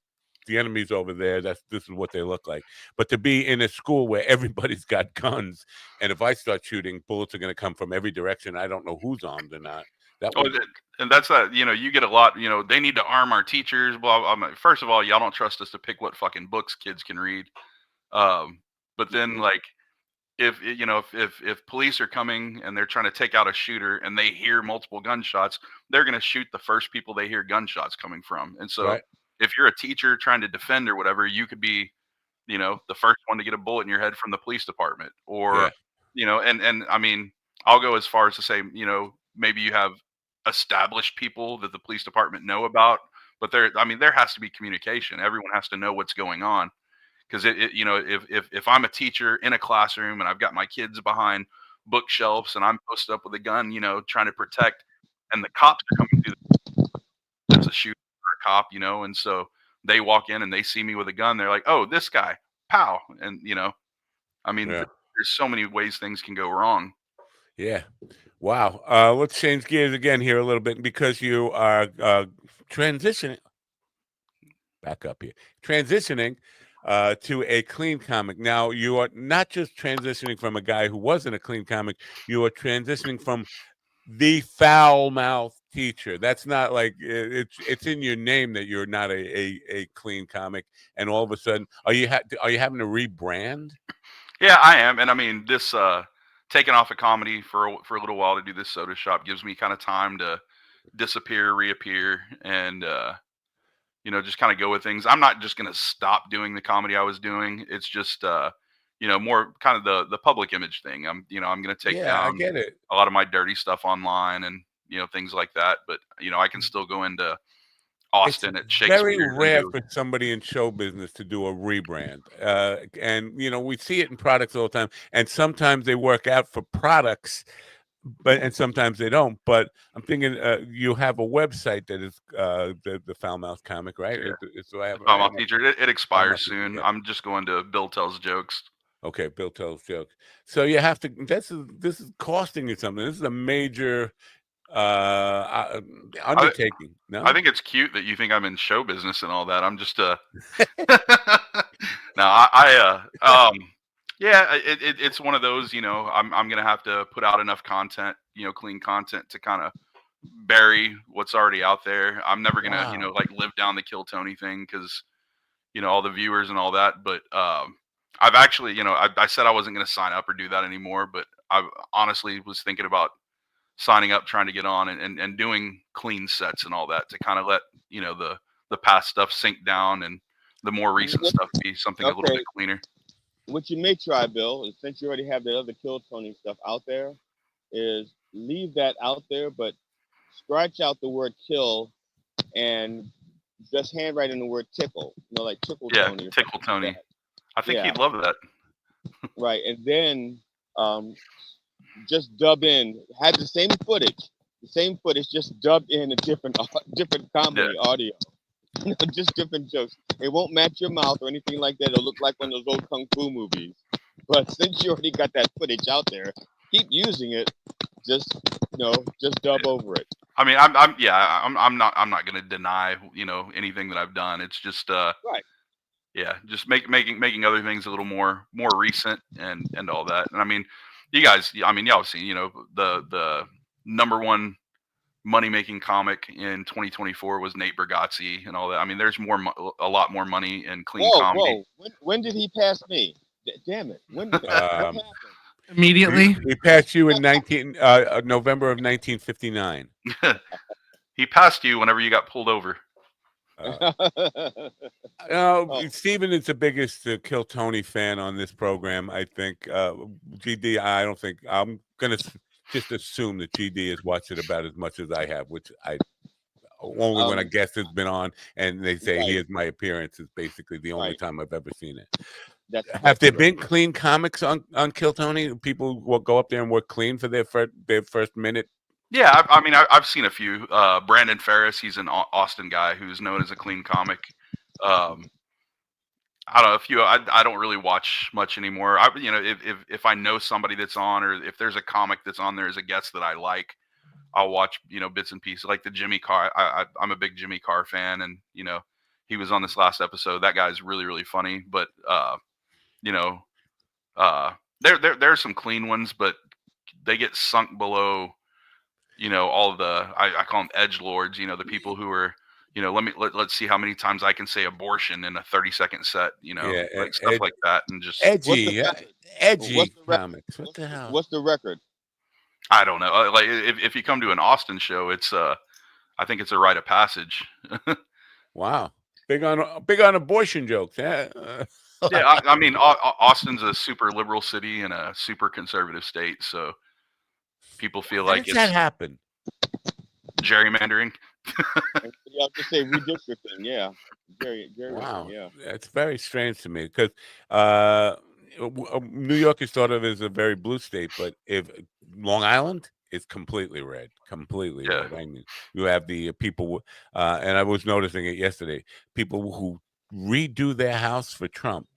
enemy's over there. This is what they look like. But to be in a school where everybody's got guns, and if I start shooting, bullets are going to come from every direction. I don't know who's armed or not. And that's you get a lot. They need to arm our teachers. Blah, blah. First of all, y'all don't trust us to pick what fucking books kids can read. But then like, if police are coming and they're trying to take out a shooter and they hear multiple gunshots, they're going to shoot the first people they hear gunshots coming from. And so if you're a teacher trying to defend or whatever, you could be, the first one to get a bullet in your head from the police department or, and I mean, I'll go as far as to say, maybe you have established people that the police department know about, but there has to be communication. Everyone has to know what's going on. Because if I'm a teacher in a classroom and I've got my kids behind bookshelves and I'm posted up with a gun, trying to protect, and the cops are coming through, that's a shooter or a cop, and so they walk in and they see me with a gun, they're like, oh, this guy, pow, and there's so many ways things can go wrong. Yeah. Wow. Let's change gears again here a little bit because you are transitioning. Back up here. Transitioning to a clean comic. Now, you are not just transitioning from a guy who wasn't a clean comic. You are transitioning from the foul-mouthed teacher. That's not like it's in your name that you're not a clean comic. And all of a sudden, are you having to rebrand? Yeah, I am. And I mean, this taking off of comedy for a little while to do this soda shop gives me kind of time to disappear, reappear, and just kind of go with things. I'm not just going to stop doing the comedy I was doing. It's just, more kind of the public image thing. I'm going to take down a lot of my dirty stuff online and, things like that. But, I can still go into Austin at Shakespeare. Very rare for somebody in show business to do a rebrand. And, we see it in products all the time. And sometimes they work out for products, and sometimes they don't. But I'm thinking you have a website that is the Foul Mouth Comic, right? Yeah. Foul Mouth Teacher. It expires soon. I'm just going to Bill Tells Jokes. Okay, Bill Tells Jokes. So you have to. This is costing you something. This is a major undertaking. No, I think it's cute that you think I'm in show business and all that. I'm just yeah, it's one of those, I'm going to have to put out enough content, clean content to kind of bury what's already out there. I'm never going to, live down the Kill Tony thing because, all the viewers and all that. But I've actually, I said I wasn't going to sign up or do that anymore. But I honestly was thinking about signing up, trying to get on and doing clean sets and all that to kind of let, the past stuff sink down and the more recent stuff be something a little bit cleaner. What you may try, Bill, is since you already have that other Kill Tony stuff out there, is leave that out there, but scratch out the word kill and just handwrite in the word tickle. Like Tickle Tony. Yeah, Tickle Tony. I think he'd love that. Right, and then just dub in, have the same footage, just dubbed in a different comedy audio. Just different jokes. It won't match your mouth or anything like that. It'll look like one of those old kung fu movies. But since you already got that footage out there, keep using it. Just dub over it. I mean, I'm not going to deny, anything that I've done. It's just right. Yeah, just making other things a little more recent and all that. And I mean, you guys, y'all have seen, the number one money-making comic in 2024 was Nate Bargatze and all that. I mean, there's a lot more money in clean comedy. Whoa! When did he pass me? Damn it! When happened? Immediately. He passed you in November of 1959. He passed you whenever you got pulled over. Steven is the biggest Kill Tony fan on this program, I think. GD, I don't think I'm gonna just assume that GD has watched it about as much as I have, which I only when a guest has been on and they say here's my appearance is basically the only time I've ever seen it. Have there been clean comics on Kill Tony? People will go up there and work clean for their first minute. Yeah, I've seen a few. Brandon Ferris, he's an Austin guy who's known as a clean comic. I don't know, a few. I don't really watch much anymore. If I know somebody that's on, or if there's a comic that's on there as a guest that I like, I'll watch bits and pieces. Like the Jimmy Carr. I'm a big Jimmy Carr fan, and he was on this last episode. That guy's really, really funny. But there's some clean ones, but they get sunk below. All of the I call them edgelords. The people who are let's see how many times I can say abortion in a 30-second set. Like stuff like that, and just edgy comics. What the hell? What's the record? I don't know. Like if you come to an Austin show, it's I think it's a rite of passage. Wow, big on abortion jokes. Yeah, Austin's a super liberal city and a super conservative state, so people feel like that happen? Gerrymandering. Yeah, I just say redistricting. Yeah, wow. Yeah, it's very strange to me because New York is thought of as a very blue state, but if Long Island is completely red, red. I mean, you have the people, and I was noticing it yesterday. People who redo their house for Trump.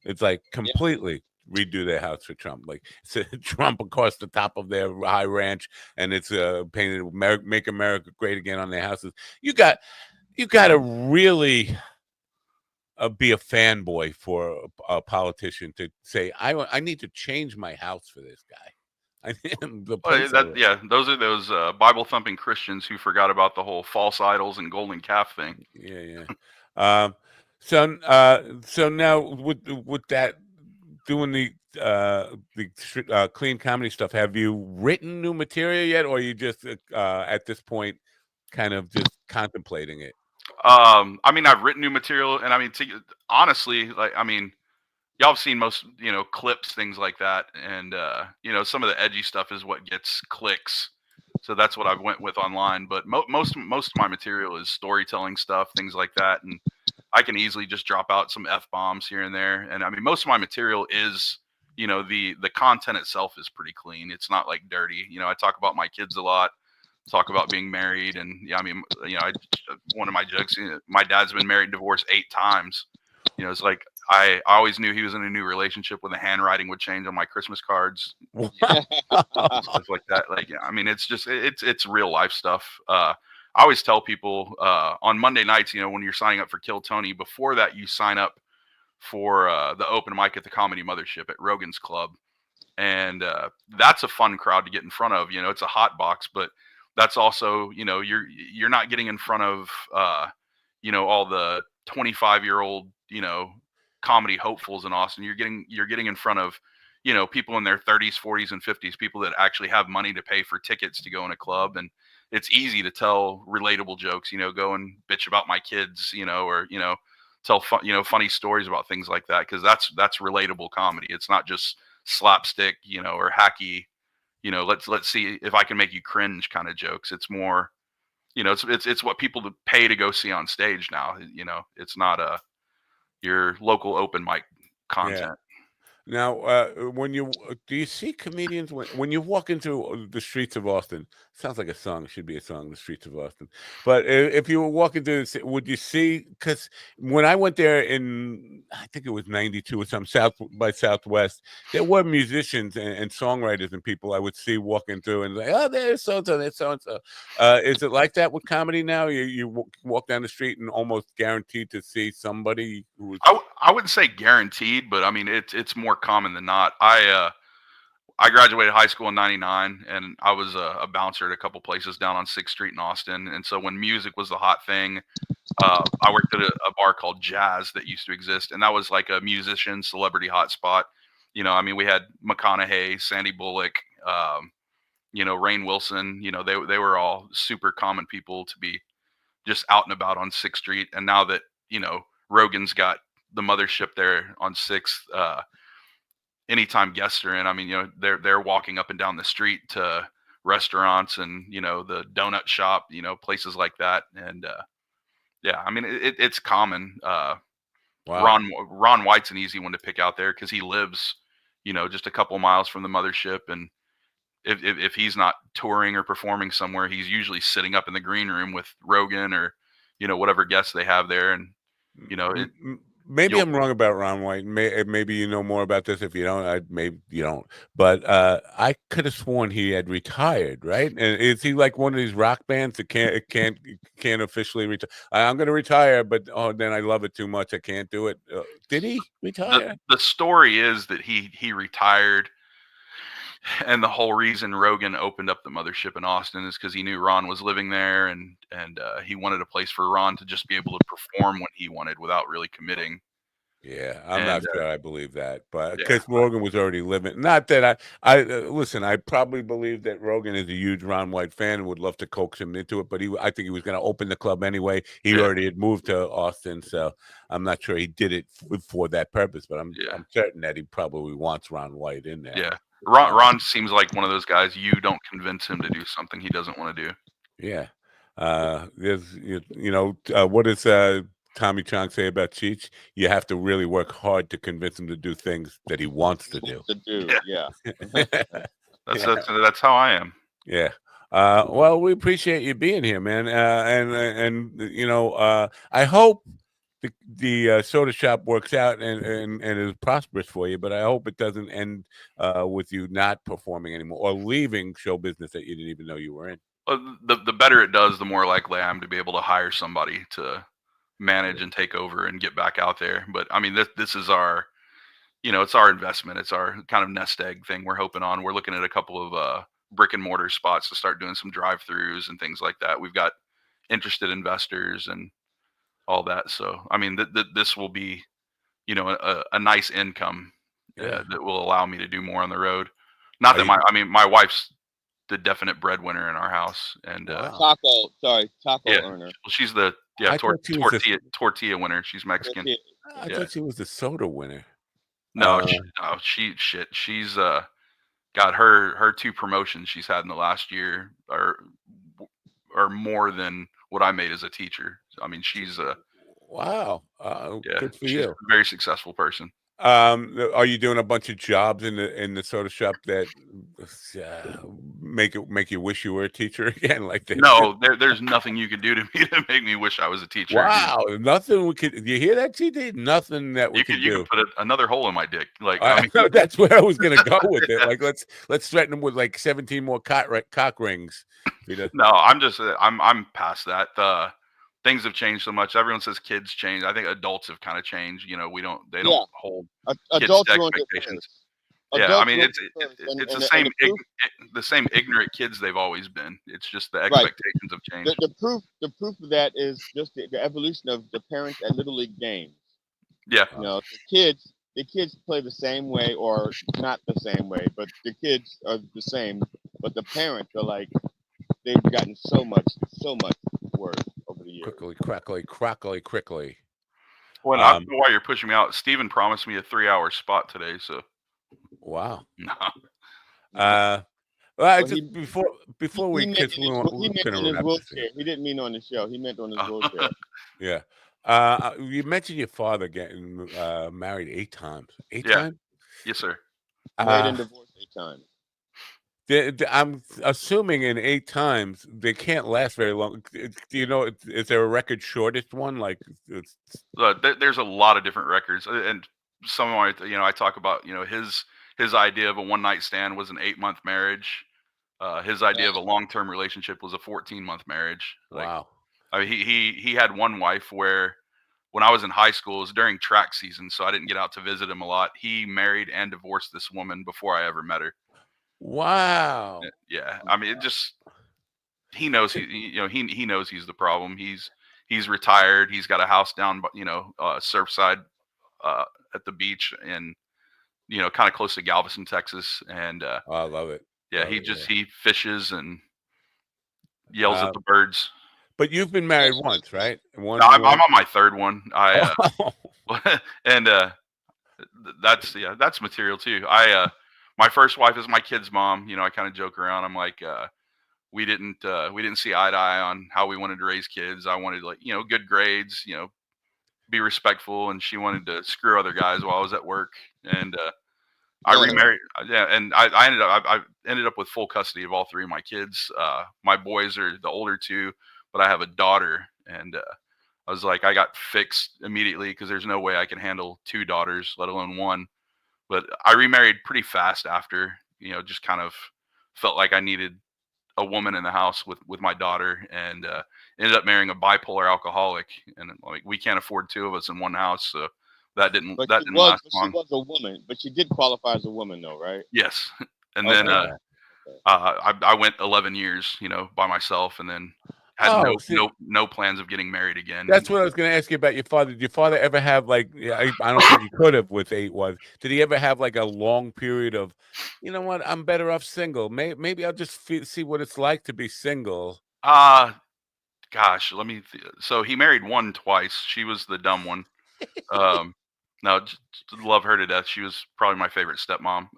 It's like completely redo their house for Trump. Like Trump across the top of their high ranch, and it's painted "Make America Great Again" on their houses. You got to really be a fanboy for a politician to say, I need to change my house for this guy. Those are those Bible thumping Christians who forgot about the whole false idols and golden calf thing. Yeah. So now with that, doing the clean comedy stuff, have you written new material yet, or are you just at this point kind of just contemplating it? I've written new material, and honestly, y'all have seen most, clips, things like that, and some of the edgy stuff is what gets clicks. So that's what I've went with online. But most of my material is storytelling stuff, things like that, and I can easily just drop out some F-bombs here and there. And most of my material is, the content itself is pretty clean. It's not like dirty. I talk about my kids a lot, talk about being married, and one of my jokes, my dad's been married and divorced 8 times. It's like I always knew he was in a new relationship when the handwriting would change on my Christmas cards. Stuff like that. It's just it's real life stuff. I always tell people on Monday nights, when you're signing up for Kill Tony, before that you sign up for the open mic at the Comedy Mothership at Rogan's Club, and that's a fun crowd to get in front of. It's a hot box, but that's also you're not getting in front of all the 25-year-old comedy hopefuls in Austin. You're getting in front of people in their 30s, 40s, and 50s, people that actually have money to pay for tickets to go in a club, and it's easy to tell relatable jokes. Go and bitch about my kids, or tell funny stories about things like that, because that's relatable comedy. It's not just slapstick, or hacky. Let's see if I can make you cringe kind of jokes. It's more, it's what people pay to go see on stage now. It's not your local open mic content. Yeah. Now, do you see comedians when you walk into the streets of Austin? Sounds like a song. It should be a song, the streets of Austin. But if you were walking through, would you see? Because when I went there in, I think it was '92 or something, South by Southwest, there were musicians and songwriters and people I would see walking through and like, oh, there's so and so, there's so and so. Is it like that with comedy now? You walk down the street and almost guaranteed to see somebody who. I wouldn't say guaranteed, but it's more common than not. I graduated high school in '99, and I was a bouncer at a couple places down on 6th Street in Austin. And so when music was the hot thing, I worked at a bar called Jazz that used to exist, and that was like a musician celebrity hotspot. You know, I mean, we had McConaughey, Sandy Bullock, you know, Rainn Wilson. You know, they were all super common people to be just out and about on 6th Street. And now that, you know, Rogan's got the mothership there on 6th, anytime guests are in, I mean, you know, they're walking up and down the street to restaurants and, you know, the donut shop, you know, places like that. And yeah, I mean, it's common. Wow. Ron White's an easy one to pick out there because he lives, you know, just a couple miles from the mothership. And if he's not touring or performing somewhere, he's usually sitting up in the green room with Rogan or, you know, whatever guests they have there. And, you know, maybe I'm wrong about Ron White. Maybe you know more about this. If you don't, maybe you don't. But I could have sworn he had retired, right? And is he like one of these rock bands that can't officially retire? I'm going to retire, but then I love it too much. I can't do it. Did he retire? The story is that he retired. And the whole reason Rogan opened up the mothership in Austin is because he knew Ron was living there, and he wanted a place for Ron to just be able to perform when he wanted without really committing. Yeah, I'm not sure I believe that, but because Rogan was already living. Not that I listen. I probably believe that Rogan is a huge Ron White fan and would love to coax him into it. But I think he was going to open the club anyway. He already had moved to Austin, so I'm not sure he did it for that purpose. But I'm certain that he probably wants Ron White in there. Yeah, Ron seems like one of those guys. You don't convince him to do something he doesn't want to do. Yeah, there's you know what does Tommy Chong say about Cheech? You have to really work hard to convince him to do things that he wants to do. Yeah. That's how I am. Yeah. Well, we appreciate you being here, man. And you know, I hope the soda shop works out and is prosperous for you, but I hope it doesn't end with you not performing anymore or leaving show business that you didn't even know you were in. Well, the better it does, the more likely I am to be able to hire somebody to manage and take over and get back out there. But I mean, this is our, you know, it's our investment. It's our kind of nest egg thing we're hoping on. We're looking at a couple of brick and mortar spots to start doing some drive-throughs and things like that. We've got interested investors and all that. So, I mean, this will be, you know, a nice income that will allow me to do more on the road. Not that my wife's the definite breadwinner in our house, and taco earner. Well, she's the tortilla winner. She's Mexican. I thought she was the soda winner. No, she's got her 2 promotions she's had in the last year are more than what I made as a teacher. I mean, she's wow. Good for you. A very successful person. Are you doing a bunch of jobs in the soda shop that make you wish you were a teacher again? Like that? No, there's nothing you can do to me to make me wish I was a teacher. Wow, nothing we could. You hear that, TD? Nothing that we could do. You could put another hole in my dick. Like I mean, that's where I was going to go with it. Like let's threaten him with like 17 more cock rings. No, I'm past that. Things have changed so much. Everyone says kids change. I think adults have kind of changed. You know, they don't hold kids to expectations. Yeah, I mean, it's the same ignorant kids they've always been. It's just the expectations have changed. The proof of that is just the evolution of the parents at Little League games. Yeah, you know, the kids play the same way or not the same way, but the kids are the same. But the parents are like they've gotten so much worse. Quickly. Well, I don't know why you're pushing me out. Steven promised me a 3-hour spot today, so. Wow. No. Before we kiss, he meant on his wheelchair. He didn't mean on the show. He meant on his wheelchair. Yeah. You mentioned your father getting married 8 times. 8 times? Yes, sir. Married and divorced 8 times. I'm assuming in 8 times they can't last very long. Do you know? Is there a record shortest one? Like, there's a lot of different records, and some of my, I talk about, his idea of a one-night stand was an 8-month marriage. His idea of a long-term relationship was a 14-month marriage. Wow. I mean, he had one wife where, when I was in high school, it was during track season, so I didn't get out to visit him a lot. He married and divorced this woman before I ever met her. Wow. Yeah, I mean, he knows he knows he's the problem. He's retired. He's got a house down, Surfside, at the beach, and kind of close to Galveston, Texas, and I love it. Yeah, he fishes and yells at the birds. But you've been married once, right? I'm on my third one. And that's material too. My first wife is my kid's mom. I kind of joke around. I'm like, we didn't see eye to eye on how we wanted to raise kids. I wanted good grades, be respectful, and she wanted to screw other guys while I was at work. And I remarried. Yeah, and I ended up with full custody of all three of my kids. My boys are the older two, but I have a daughter, and I was like, I got fixed immediately because there's no way I can handle two daughters, let alone one. But I remarried pretty fast after, just kind of felt like I needed a woman in the house with my daughter, and ended up marrying a bipolar alcoholic, and like we can't afford two of us in one house, so that didn't last long. She was a woman, but she did qualify as a woman, though, right? Yes, and then I went 11 years, by myself, and then had no plans of getting married again. That's what I was going to ask you about your father. Did your father ever have I don't think he could have with 8 wives. Did he ever have like a long period of, you know what, I'm better off single. Maybe I'll just see what it's like to be single. Gosh, so he married one twice. She was the dumb one. No, just love her to death. She was probably my favorite stepmom.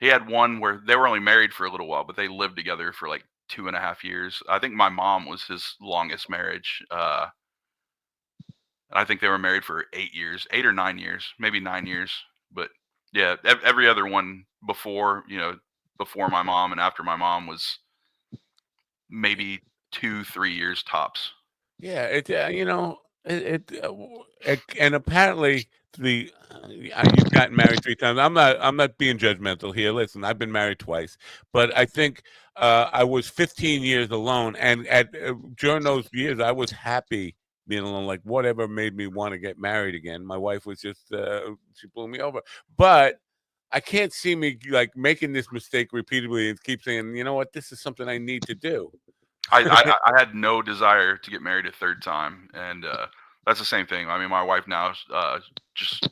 He had one where they were only married for a little while, but they lived together for like 2.5 years. I think my mom was his longest marriage. I think they were married for 8 years, 8 or 9 years, maybe 9 years. But yeah, every other one before my mom and after my mom was maybe 2-3 years tops. Yeah, and apparently you've gotten married 3 times. I'm not being judgmental here. Listen, I've been married twice, but I think I was 15 years alone, and during those years, I was happy being alone. Like whatever made me want to get married again. My wife was just she blew me over, but I can't see me like making this mistake repeatedly and keep saying, you know what, this is something I need to do. I had no desire to get married a third time, and that's the same thing. I mean, my wife now just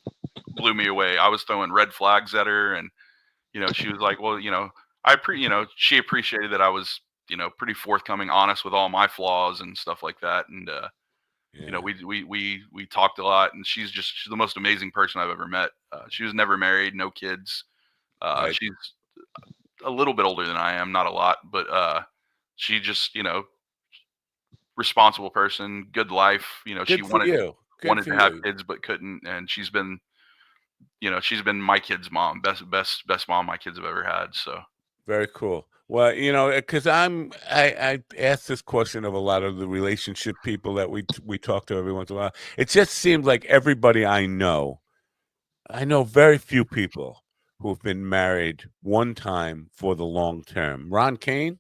blew me away. I was throwing red flags at her, and she was like, "Well, she appreciated that I was, pretty forthcoming, honest with all my flaws and stuff like that." And we talked a lot, and she's the most amazing person I've ever met. She was never married, no kids. Right. She's a little bit older than I am, not a lot, but she just, responsible person, good life. She wanted to have kids but couldn't, and she's been my kid's mom, best mom my kids have ever had. So very cool. Well, because I ask this question of a lot of the relationship people that we talk to every once in a while. It just seems like everybody I know very few people who've been married one time for the long term. Ron Kane.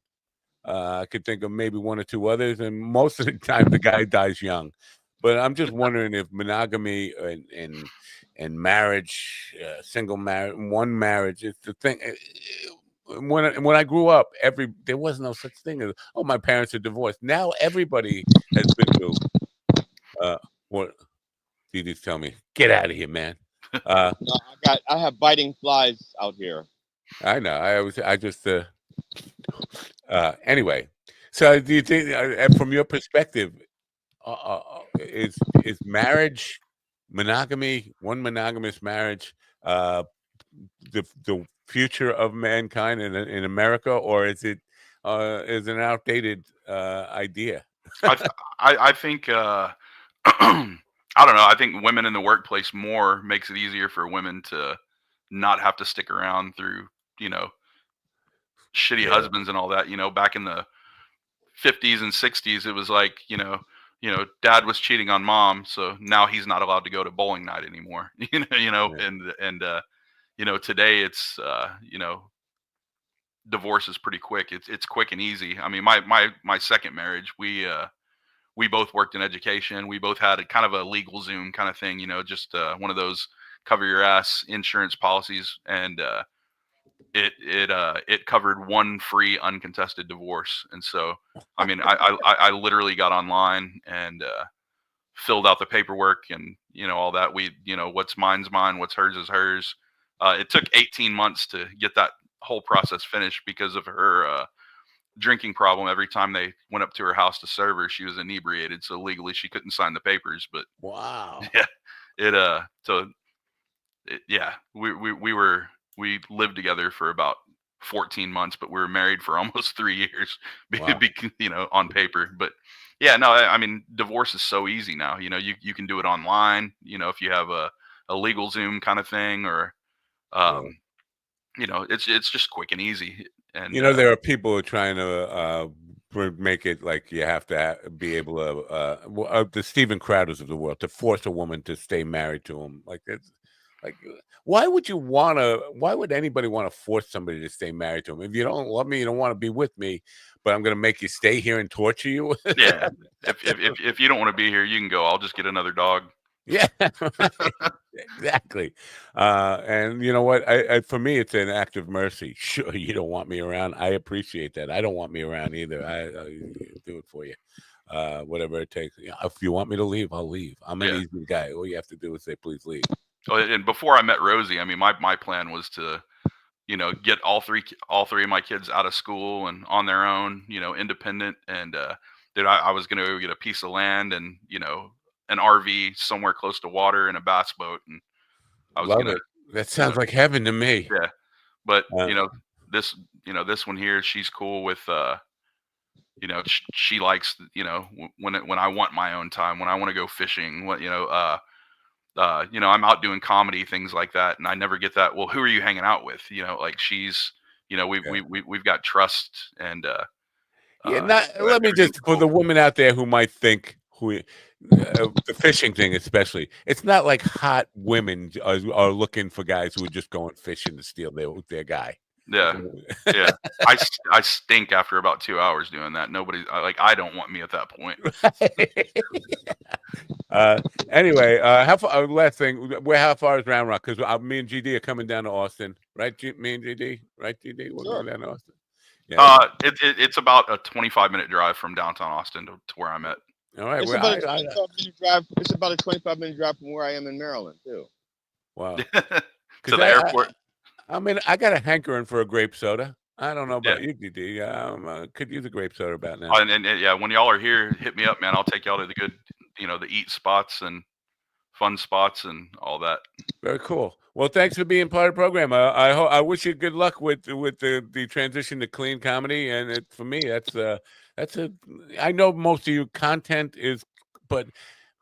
I could think of maybe 1 or 2 others, and most of the time the guy dies young. But I'm just wondering if monogamy and marriage, single marriage, one marriage is the thing. When I grew up, there was no such thing as, oh, my parents are divorced. Now everybody has been to what did you tell me? Get out of here, man. No, I have biting flies out here. I know. I just anyway, so do you think, from your perspective, is marriage, monogamy, one monogamous marriage, the future of mankind in America, or is it an outdated idea? I think I don't know. I think women in the workplace more makes it easier for women to not have to stick around through shitty husbands and all that. Back in the 50s and 60s, it was like, dad was cheating on mom, so now he's not allowed to go to bowling night anymore. And today it's divorce is pretty quick. It's quick and easy. I mean, my second marriage, we both worked in education. We both had a kind of a legal Zoom kind of thing, just one of those cover your ass insurance policies, and it covered one free uncontested divorce. And so, I mean, I literally got online and filled out the paperwork, and all that. What's mine's mine, what's hers is hers. It took 18 months to get that whole process finished because of her drinking problem. Every time they went up to her house to serve her, she was inebriated, so legally she couldn't sign the papers. But wow, we lived together for about 14 months, but we were married for almost 3 years. Wow. On paper. But yeah, no, I mean, divorce is so easy now. You can do it online. If you have a legal Zoom kind of thing, or it's just quick and easy. And there are people who are trying to make it like you have to be able to the Steven Crowders of the world to force a woman to stay married to him. Like it's like, why would anybody want to force somebody to stay married to him? If you don't love me, you don't want to be with me, but I'm going to make you stay here and torture you. Yeah. If you don't want to be here, you can go. I'll just get another dog. Yeah, right. Exactly. And you know what? For me, it's an act of mercy. Sure, you don't want me around. I appreciate that. I don't want me around either. I do it for you. Whatever it takes. If you want me to leave, I'll leave. I'm an easy guy. All you have to do is say, please leave. Oh, and before I met Rosie, I mean, my plan was to, get all three of my kids out of school and on their own, independent. And I was going to get a piece of land and an RV somewhere close to water and a bass boat, and I was Love it. That sounds like heaven to me. Yeah, but this one here, she's cool with. She likes when I want my own time, when I want to go fishing, I'm out doing comedy, things like that, and I never get that. Well, who are you hanging out with? Like she's, we've got trust and. Let me just for the women out there who might think the fishing thing especially, it's not like hot women are looking for guys who are just going fishing to steal their guy. Yeah. I stink after about 2 hours doing that. I don't want me at that point. Anyway, last thing, how far is Round Rock? Because me and GD are coming down to Austin, right? Me and GD, right? GD, we're going down to Austin. Yeah. It's about a 25-minute drive from downtown Austin to where I'm at. All right. It's about a 25-minute drive. It's about a 25-minute drive from where I am in Maryland too. Wow. To the airport. I got a hankering for a grape soda. I don't know about you, DD. Could use a grape soda about now. And when y'all are here, hit me up, man. I'll take y'all to the good, the eat spots and fun spots and all that. Very cool. Well, thanks for being part of the program. I wish you good luck with the transition to clean comedy. And for me, I know most of your content is, but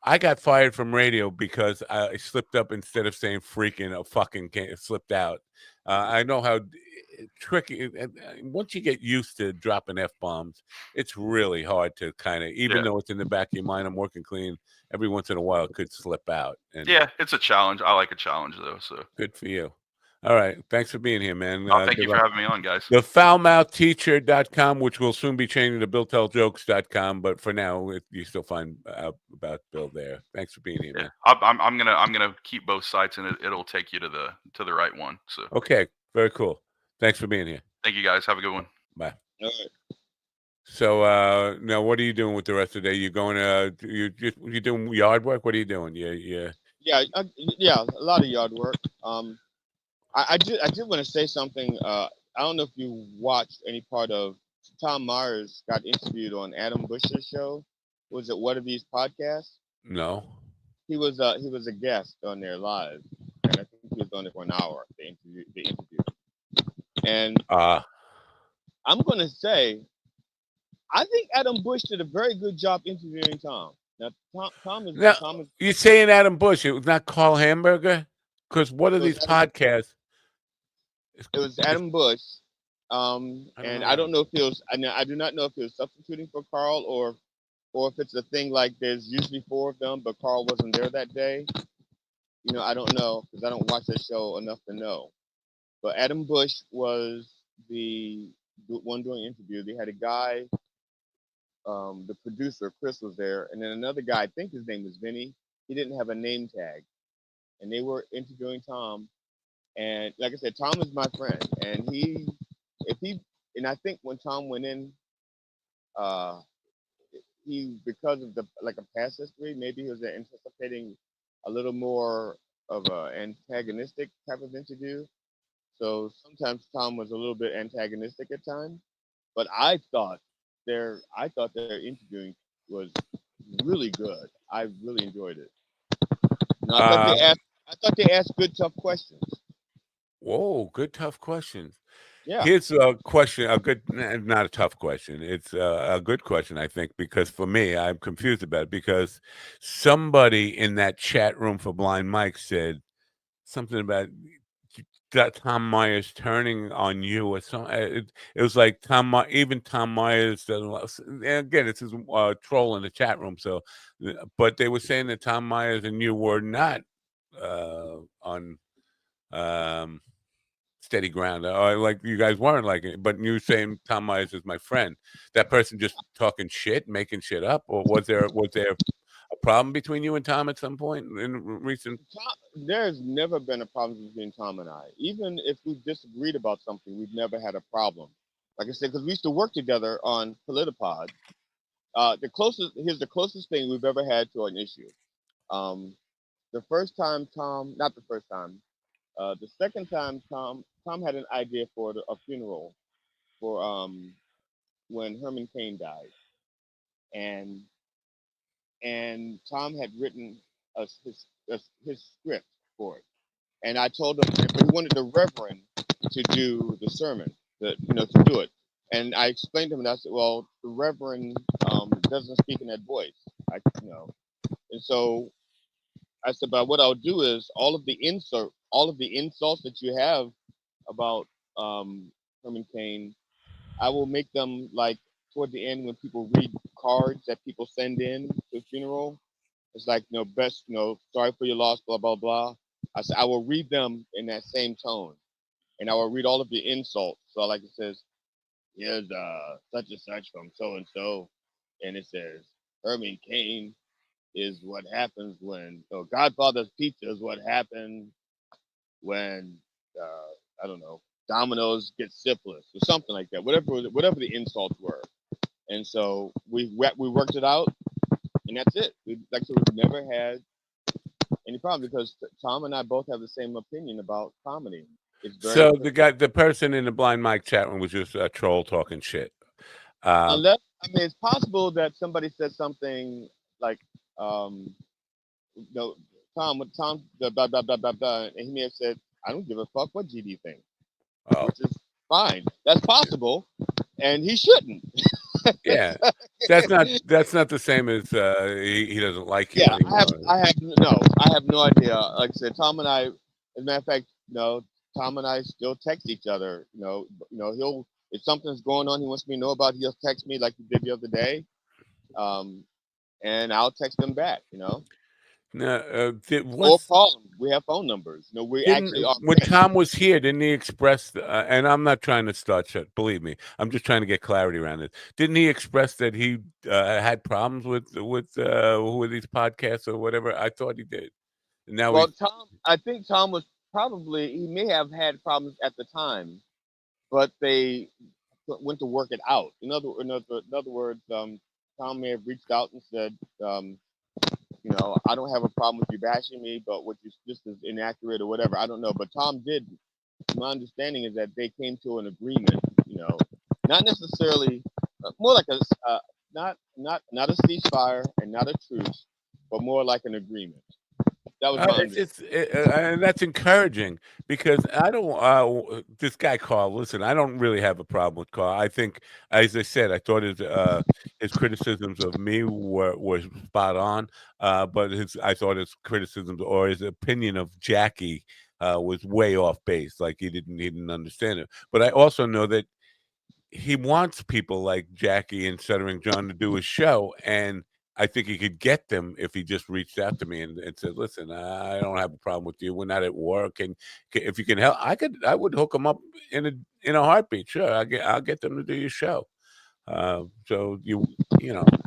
I got fired from radio because I slipped up instead of saying freaking, fucking slipped out. I know how tricky. Once you get used to dropping F-bombs, it's really hard to kind of, even though it's in the back of your mind, I'm working clean. Every once in a while, it could slip out. And it's a challenge. I like a challenge, though. So good for you. All right. Thanks for being here, man. Thank you for having me on, guys. The foulmouthteacher.com, which will soon be changing to BillTellsJokes.com. But for now, you still find out about Bill there. Thanks for being here, man. I'm gonna keep both sites, and it'll take you to the right one. So okay, very cool. Thanks for being here. Thank you, guys. Have a good one. Bye. All right. So now, what are you doing with the rest of the day? You going you doing yard work? What are you doing? Yeah, a lot of yard work. I did want to say something. I don't know if you watched any part of Tom Myers got interviewed on Adam Bush's show. Was it one of these podcasts? No. He was a guest on there live, and I think he was on it for an hour. The interview. And I'm gonna say, I think Adam Bush did a very good job interviewing Tom. Now, Tom is. You're saying Adam Bush? It was not Carl Hamburger? Because what are these podcasts? It was Adam Bush, and I don't know if he was. I do not know if he was substituting for Carl or if it's a thing like there's usually 4 of them, but Carl wasn't there that day. I don't know because I don't watch that show enough to know. But Adam Bush was the one doing the interview. They had a guy, the producer Chris was there, and then another guy. I think his name was Vinny. He didn't have a name tag, and they were interviewing Tom. And like I said, Tom is my friend, and I think when Tom went in, he because of a past history, maybe he was anticipating a little more of an antagonistic type of interview. So sometimes Tom was a little bit antagonistic at times, but I thought their interviewing was really good. I really enjoyed it. No, I thought they asked good tough questions. Whoa, good tough questions. Yeah. Here's a question, not a tough question. It's a good question, I think, because for me, I'm confused about it because somebody in that chat room for Blind Mike said something about that Tom Myers turning on you or something. It was like even Tom Myers doesn't. Again, it's his troll in the chat room. So, but they were saying that Tom Myers and you were not on steady ground, or like you guys weren't like it. But you saying Tom Myers is my friend. That person just talking shit, making shit up, or was there a problem between you and Tom at some point in recent? There's never been a problem between Tom and I. Even if we disagreed about something, we've never had a problem. Like I said, because we used to work together on Politipod. Here's the closest thing we've ever had to an issue. The first time not the first time, the second time Tom had an idea for a funeral for when Herman Cain died, and Tom had written his script for it. And I told him if he wanted the Reverend to do the sermon, to do it. And I explained to him, and I said, well, the Reverend doesn't speak in that voice. And so I said, but what I'll do is all of the insults that you have about Herman Cain, I will make them like toward the end when people read cards that people send in to a funeral. It's like, best, sorry for your loss, blah, blah, blah. I said, I will read them in that same tone. And I will read all of the insults. So like it says, here's such and such from so and so. And it says, Herman Cain is what happens when Godfather's Pizza is what happened when I don't know, Domino's gets syphilis or something like that. Whatever the insults were. And so we worked it out, and that's it. We've never had any problem because Tom and I both have the same opinion about comedy. So the person in the Blind Mike chat room was just a troll talking shit. Unless, it's possible that somebody said something like, Tom, blah blah blah blah blah, and he may have said, I don't give a fuck what GD thinks, which is fine. That's possible, and he shouldn't. Yeah, that's not the same as he doesn't like you anymore. I have no idea. Like I said, Tom and I, as a matter of fact, Tom and I still text each other. He'll, if something's going on he wants me to know about, he'll text me like he did the other day, and I'll text him back. No, or call him. We have phone numbers. We actually are. When Tom was here, didn't he express? And I'm not trying to start shit. Believe me, I'm just trying to get clarity around it. Didn't he express that he had problems with these podcasts or whatever? I thought he did. And now, I think Tom was he may have had problems at the time, but they went to work it out. In other words, Tom may have reached out and said, I don't have a problem with you bashing me, but what you just is inaccurate or whatever. I don't know, but Tom did. My understanding is that they came to an agreement. Not necessarily more like a not a ceasefire and not a truce, but more like an agreement. That was my and that's encouraging because I don't. This guy Carl, listen, I don't really have a problem with Carl. I think, as I said, I thought his criticisms of me were spot on. But I thought his criticisms or his opinion of Jackie was way off base. Like he didn't understand it. But I also know that he wants people like Jackie and Stuttering John to do his show, and I think he could get them if he just reached out to me and said, "Listen, I don't have a problem with you. We're not at work, and if you can help, I would hook them up in a heartbeat. Sure, I'll get them to do your show." So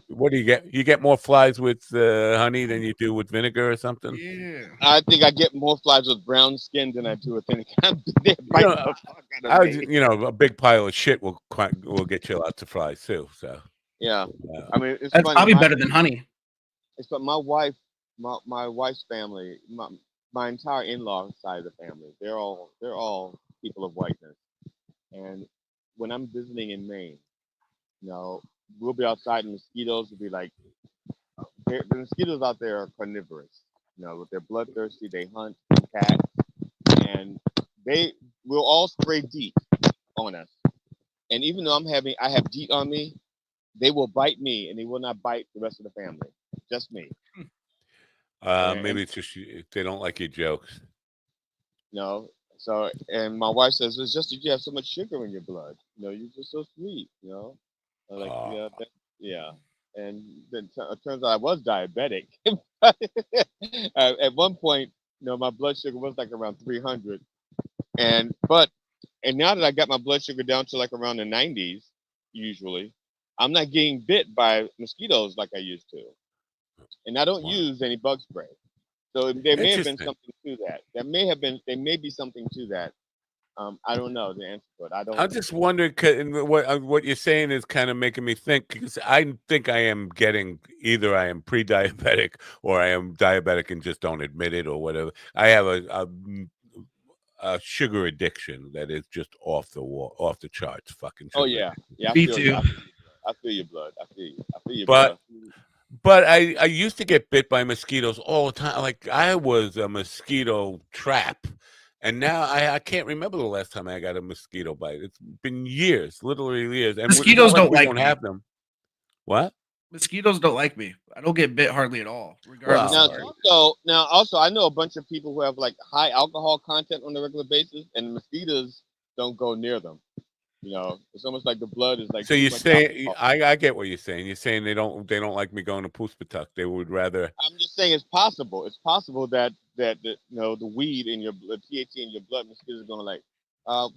what do you get? You get more flies with honey than you do with vinegar or something. Yeah, I think I get more flies with brown skin than I do with vinegar. A big pile of shit will get you lots of flies too. So. Yeah, it's probably better than honey. It's but my wife my wife's family, my entire in-law side of the family, they're all people of whiteness. And when I'm visiting in Maine, we'll be outside and mosquitoes will be like, the mosquitoes out there are carnivorous. They're bloodthirsty. They hunt cats, and they will all spray DEET on us. And even though I have DEET on me, they will bite me, and they will not bite the rest of the family. Just me. Maybe it's just they don't like your jokes. So, and my wife says, it's just that you have so much sugar in your blood. You're just so sweet, I'm like, yeah. And then it turns out I was diabetic. At one point, my blood sugar was like around 300. And now that I got my blood sugar down to like around the 90s, usually, I'm not getting bit by mosquitoes like I used to. And I don't use any bug spray. So there may have been something to that. There may be something to that. I don't know the answer to it. I'm just wondering, what you're saying is kind of making me think, because I think I am getting, either I am pre-diabetic or I am diabetic and just don't admit it or whatever. I have a sugar addiction that is just off the charts. Fucking sugar. Oh yeah, me too. I feel your blood. I feel you, but. blood. But I used to get bit by mosquitoes all the time. Like, I was a mosquito trap. And now I can't remember the last time I got a mosquito bite. It's been years, literally years. And mosquitoes don't like me. Have them. What? Mosquitoes don't like me. I don't get bit hardly at all, regardless. Now also, I know a bunch of people who have like high alcohol content on a regular basis, and mosquitoes don't go near them. It's almost like the blood is like. So you say I get what you're saying. You're saying they don't like me going to Puspatuck. They would rather. I'm just saying it's possible. It's possible that the weed in your blood, THC in your blood, mosquitoes are going to like.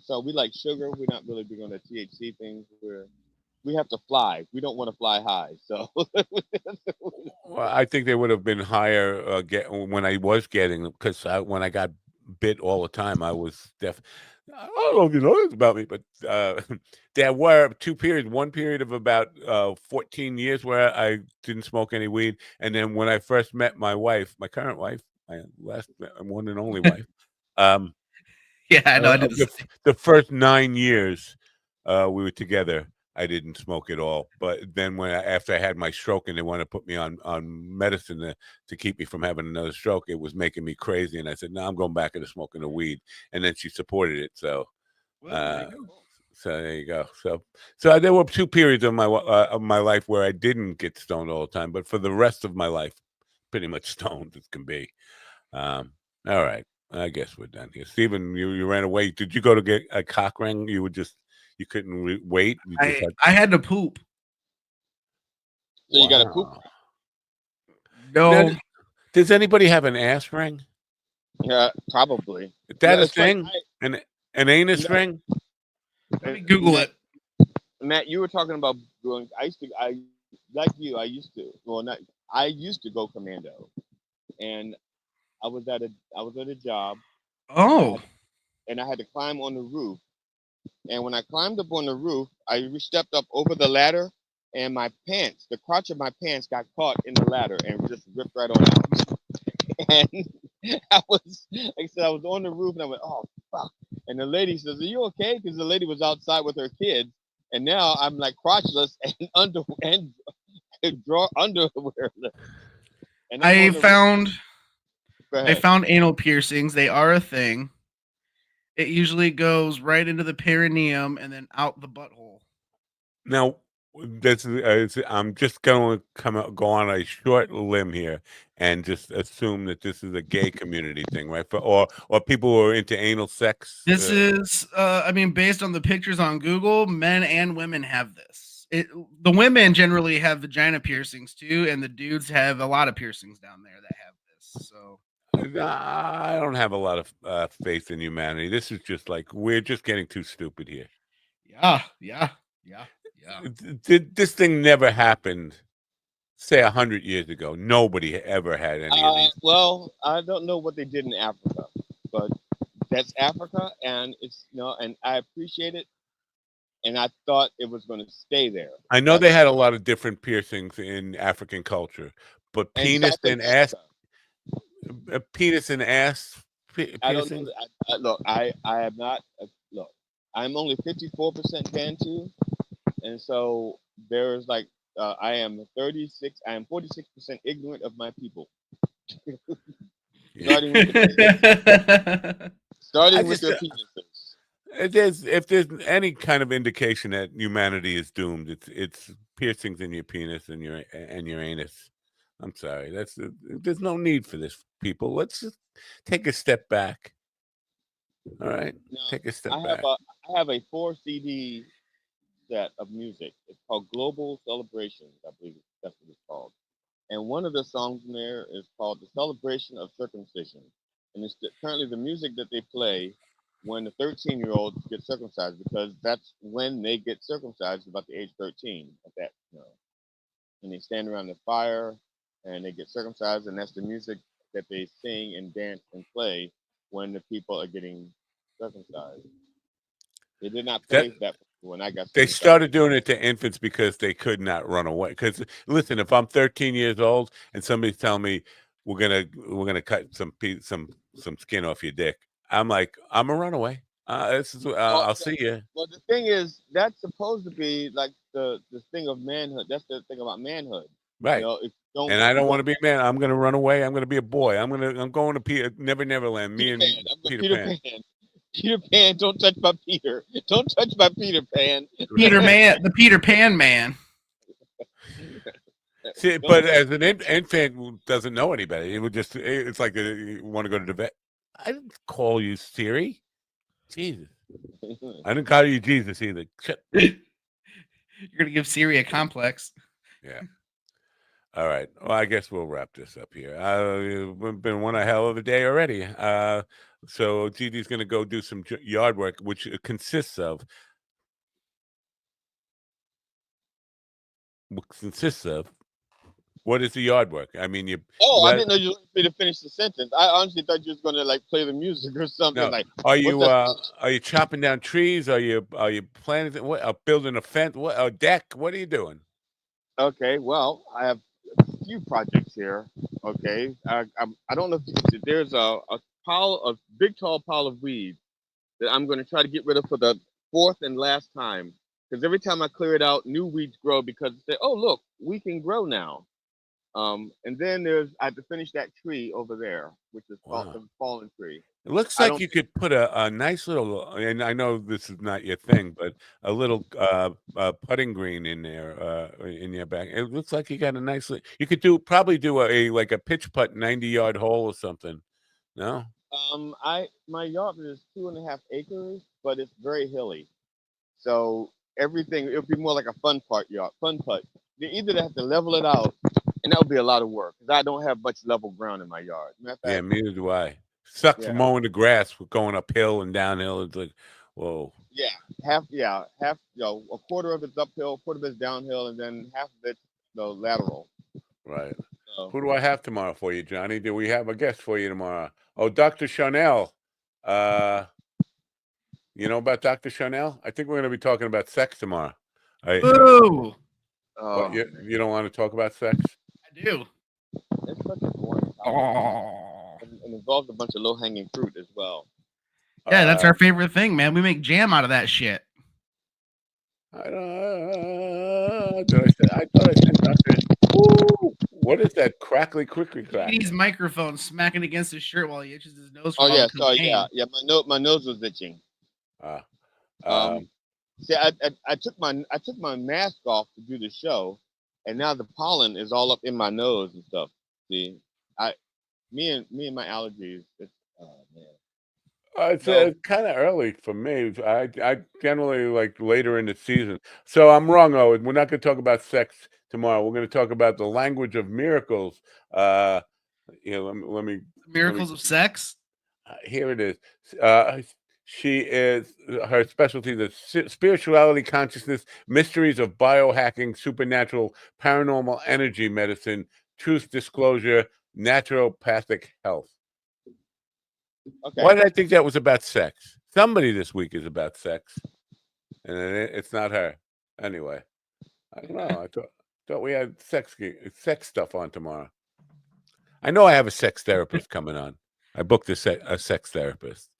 So we like sugar. We're not really big on the THC things. We have to fly. We don't want to fly high. So. Well, I think they would have been higher when I was getting them, because when I got bit all the time, I was deaf. I don't know if you know this about me, but there were two periods. One period of about 14 years where I didn't smoke any weed, and then when I first met my wife, my current wife, my last one and only wife, yeah, I know. The first 9 years we were together, I didn't smoke at all. But then after I had my stroke and they wanted to put me on medicine to keep me from having another stroke, it was making me crazy. And I said, no, I'm going back into smoking the weed. And then she supported it. So, there you go. So there were two periods of my life where I didn't get stoned all the time. But for the rest of my life, pretty much stoned as can be. All right. I guess we're done here. Stephen, you ran away. Did you go to get a cock ring? You couldn't wait. I had to poop. So you got to poop? No. Now, does anybody have an ass ring? Yeah, probably. Is that a thing? An anus ring? Let me Google it. Matt, you were talking about going. I used to go commando, and I was at a job. Oh. And I had to climb on the roof. And when I climbed up on the roof, I stepped up over the ladder, and the crotch of my pants got caught in the ladder and just ripped right on out. And I was on the roof, and I went, oh, fuck. And the lady says, are you okay? Because the lady was outside with her kids, and now I'm like crotchless and draw underwear. And I found anal piercings. They are a thing. It usually goes right into the perineum and then out the butthole. Now, I'm just going to go on a short limb here and just assume that this is a gay community thing, right? Or people who are into anal sex. This is, based on the pictures on Google, men and women have this. The women generally have vagina piercings too, and the dudes have a lot of piercings down there that have this. So. I don't have a lot of faith in humanity. This is just like, we're just getting too stupid here. Yeah. This thing never happened, say 100 years ago. Nobody ever had any of these. Well, I don't know what they did in Africa, but that's Africa, and it's and I appreciate it, and I thought it was going to stay there. I know they had a lot of different piercings in African culture, but penis and ass. a penis and ass I don't know. piercing? Look, I have not. Look, I'm only 54% Bantu, and so there's like I am 36. I am 46% ignorant of my people. Starting with their penises. If there's any kind of indication that humanity is doomed, it's piercings in your penis and your anus. I'm sorry. There's no need for this, people. Let's just take a step back. All right, take a step back. I have a 4 CD set of music. It's called Global Celebrations, I believe that's what it's called. And one of the songs in there is called The Celebration of Circumcision. And it's currently the music that they play when the 13-year-olds get circumcised, because that's when they get circumcised, about the age 13 at that, and they stand around the fire and they get circumcised, and that's the music that they sing and dance and play when the people are getting circumcised. They did not play that when I got circumcised. They started doing it to infants because they could not run away. Because listen, if I'm 13 years old and somebody's telling me we're gonna cut some skin off your dick, I'm like, I'm a runaway. I'll see you. Well, the thing is, that's supposed to be like the thing of manhood. That's the thing about manhood, right? And I don't want to be a man. I'm going to run away. I'm going to be a boy. I'm going to Never Neverland. Me and Peter Pan. Peter Pan, don't touch my Peter. Don't touch my Peter Pan. Peter Man, the Peter Pan man. See, but as an infant who doesn't know anybody, it's like you want to go to the vet. I didn't call you Siri. Jesus. I didn't call you Jesus either. You're going to give Siri a complex. Yeah. All right. Well, I guess we'll wrap this up here. We've been one hell of a day already. So Gigi's going to go do some yard work, which consists of what is the yard work? I mean, I didn't know you wanted me to finish the sentence. I honestly thought you was going to play the music or something. No. Like, are you chopping down trees? Are you planting? What? Building a fence? What? A deck? What are you doing? Okay. Well, I have a few projects here. Okay. I don't know if you can see. There's a big tall pile of weeds that I'm going to try to get rid of for the 4th and last time. Because every time I clear it out, new weeds grow because they say, "Oh, look, we can grow now." And then I have to finish that tree over there, which is called the fallen tree. It looks like you could put a nice little, and I know this is not your thing, but a little putting green in there in your back. It looks like you got a nice. You could probably do a pitch putt 90-yard hole or something. No. My yard is 2.5 acres, but it's very hilly, so everything it'll be more like a fun putt. They either have to level it out, and that would be a lot of work because I don't have much level ground in my yard. Yeah, neither do I. Sucks mowing the grass, going uphill and downhill. It's like, whoa. Yeah, half. A quarter of it's uphill, a quarter of it's downhill, and then half of it's lateral. Right. So, who do I have tomorrow for you, Johnny? Do we have a guest for you tomorrow? Oh, Dr. Chanel. You know about Dr. Chanel? I think we're going to be talking about sex tomorrow. Ooh. You don't want to talk about sex? I do. It's such a boring topic. And involves a bunch of low-hanging fruit as well. Yeah, that's our favorite thing, man. We make jam out of that shit. I thought I said nothing. Ooh, what is that crackly crack? He's microphone smacking against his shirt while he itches his nose. Oh yeah, sorry, yeah. My nose was itching. See, I took my mask off to do the show, and now the pollen is all up in my nose and stuff. See, me and my allergies. It's kind of early for me. I generally like later in the season. So I'm wrong, Owen. We're not going to talk about sex tomorrow. We're going to talk about the language of miracles. Let me miracles of sex. Here it is. Her specialty is spirituality, consciousness, mysteries of biohacking, supernatural, paranormal energy medicine, truth disclosure, naturopathic health. Okay. Why did I think that was about sex? Somebody this week is about sex, and it's not her. Anyway, I don't know. I thought we had sex stuff on tomorrow. I know I have a sex therapist coming on. I booked a sex therapist.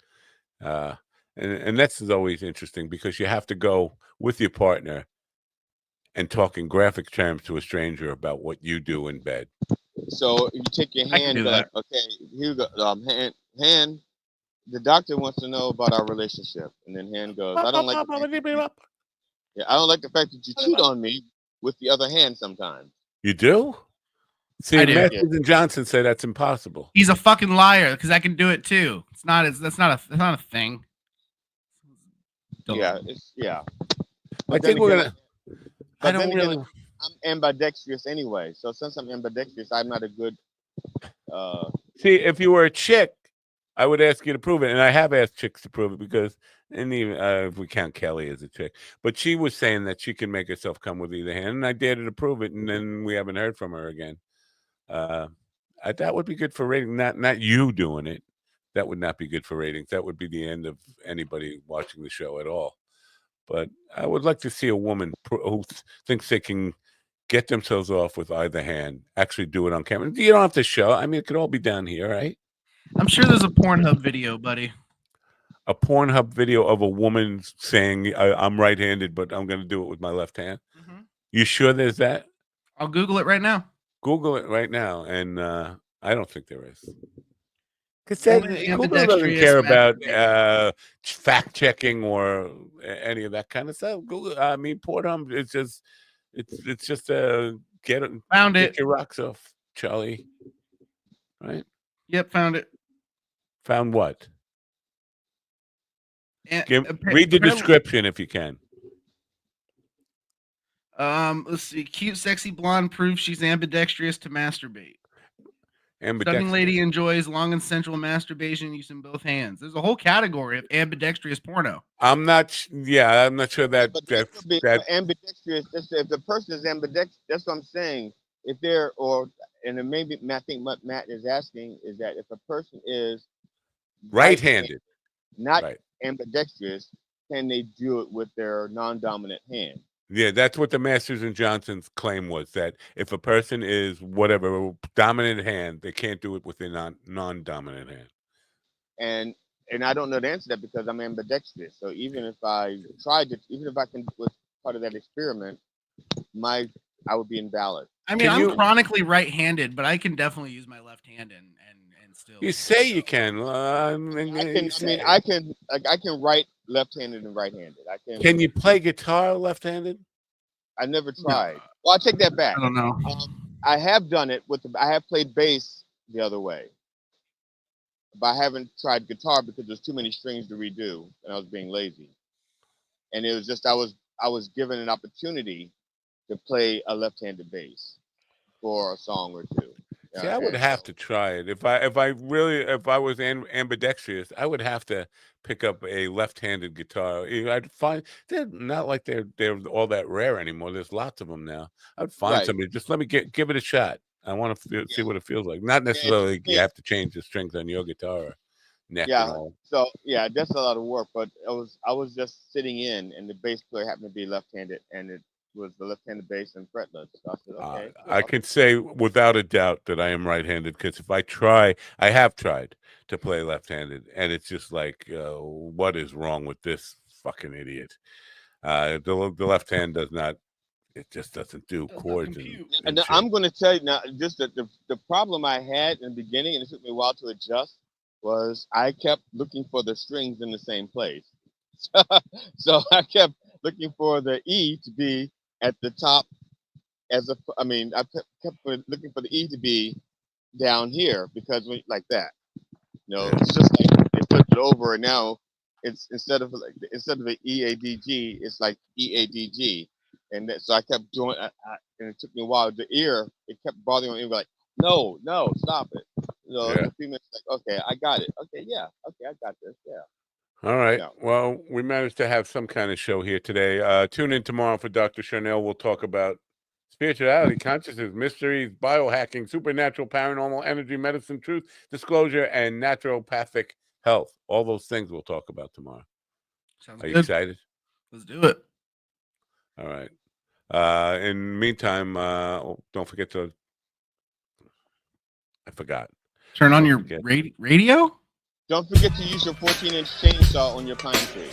And that's always interesting because you have to go with your partner and talk in graphic terms to a stranger about what you do in bed. So you take your hand, and be like, okay, here you go. Hand. The doctor wants to know about our relationship, and then hand goes, I don't like. Yeah, I don't like the fact that you cheat on me with the other hand sometimes. You do? See, I do. Matthews and Johnson say that's impossible. He's a fucking liar because I can do it too. That's not a thing. Yeah, I But think we're gonna. I don't then really. again, I'm ambidextrous anyway. So since I'm ambidextrous, I'm not a good. See, if you were a chick, I would ask you to prove it, and I have asked chicks to prove it because, and even if we count Kelly as a chick, but she was saying that she can make herself come with either hand, and I dared her to prove it, and then we haven't heard from her again. That would be good for ratings. Not you doing it. That would not be good for ratings. That would be the end of anybody watching the show at all. But I would like to see a woman who thinks they can get themselves off with either hand actually do it on camera. You don't have to show. I mean, it could all be down here, right? I'm sure there's a Pornhub video, buddy. A Pornhub video of a woman saying, I'm right-handed, but I'm going to do it with my left hand. Mm-hmm. You sure there's that? I'll Google it right now. Google it right now. And I don't think there is. Because Google doesn't care about fact-checking or any of that kind of stuff. Google, I mean, Pornhub, it's just get your rocks off, Charlie. Right? Yep, found it. Found what? Read the description if you can. Let's see. Cute, sexy blonde proves she's ambidextrous to masturbate. Stunning lady enjoys long and sensual masturbation using both hands. There's a whole category of ambidextrous porno. I'm not sure that that's ambidextrous. If the person is ambidextrous, that's what I'm saying. If they're and then maybe I think what Matt is asking is that if a person is right-handed, not ambidextrous, can they do it with their non-dominant hand? Yeah, that's what the Masters and Johnson's claim was, that if a person is whatever dominant hand, they can't do it with their non-dominant hand. And I don't know the answer to that because I'm ambidextrous. So even if I tried to, even if I can was part of that experiment, I would be invalid. I mean, I'm chronically right-handed, but I can definitely use my left hand and still. You say you can. I can write left-handed and right-handed. I can. Can you play guitar left-handed? I never tried. No. Well, I take that back. I don't know. I have done it I have played bass the other way, but I haven't tried guitar because there's too many strings to redo, and I was being lazy. And it was just I was given an opportunity to play a left-handed bass for a song or two. See, I would have to try it. If I was ambidextrous, I would have to pick up a left-handed guitar. I'd find they're not like they're all that rare anymore. There's lots of them now. I'd find somebody. Just let me give it a shot. I want to see what it feels like. Not necessarily you have to change the strings on your guitar or neck. Yeah. And all. So that's a lot of work. But I was just sitting in, and the bass player happened to be left-handed, and it was the left-handed bass and fretless. So I said, okay. I can say without a doubt that I am right-handed because if I have tried to play left-handed, and it's just like, what is wrong with this fucking idiot? The left hand does not. It just doesn't do chords. And I'm going to tell you now, just the problem I had in the beginning, and it took me a while to adjust, was I kept looking for the strings in the same place. So I kept looking for the E to be at the top I kept looking for the E to be down here because like that. It's just like they flipped it over and now it's instead of the EADG, it's like EADG. And so I kept doing and it took me a while. The ear, it kept bothering me. Like, no, stop it. A few minutes like, okay, I got it. Okay, I got this. Yeah. All right. Yeah. Well, we managed to have some kind of show here today. Tune in tomorrow for Dr. Charnel. We'll talk about spirituality, consciousness, mysteries, biohacking, supernatural, paranormal, energy, medicine, truth, disclosure, and naturopathic health. All those things we'll talk about tomorrow. Sounds good. Are you you excited? Let's do it. All right. In the meantime, don't forget to... I forgot. Turn on your radio? Don't forget to use your 14-inch chainsaw on your pine tree.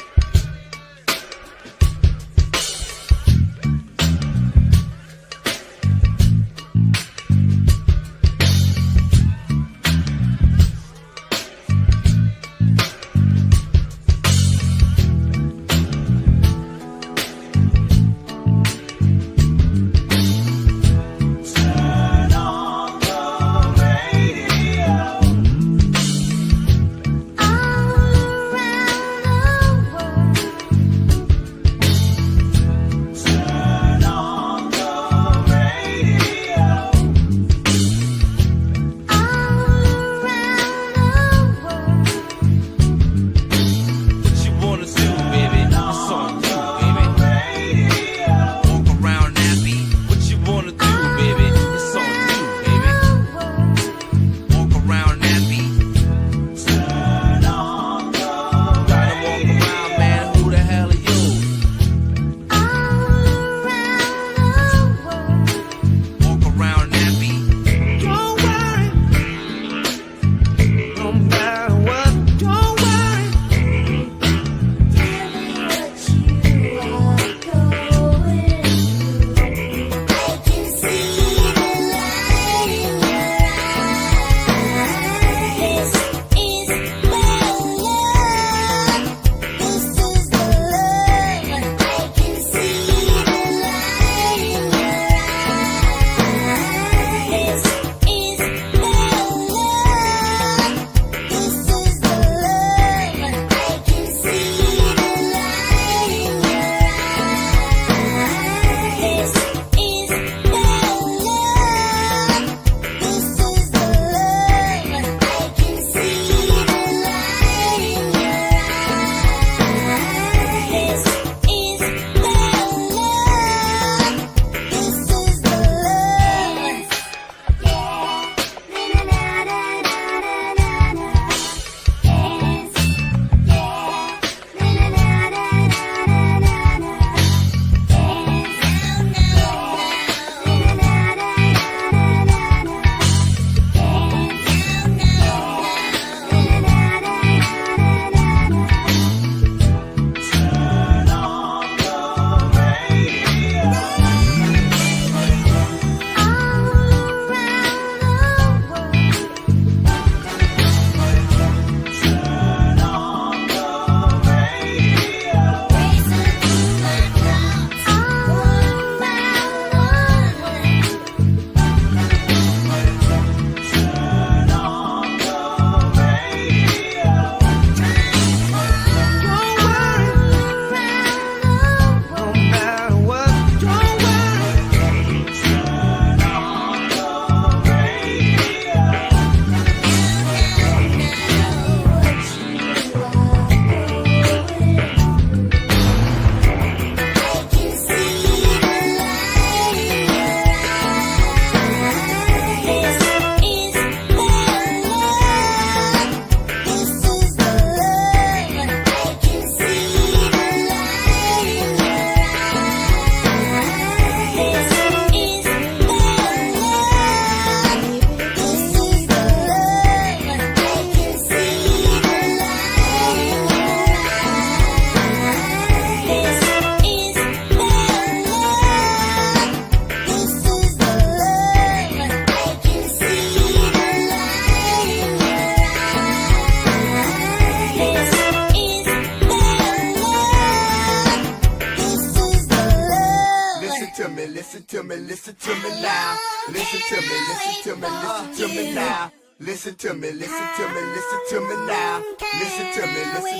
listen to me now. Listen to me, listen to me, listen to me now. Listen to me, listen to me, listen to me now. Listen to me, listen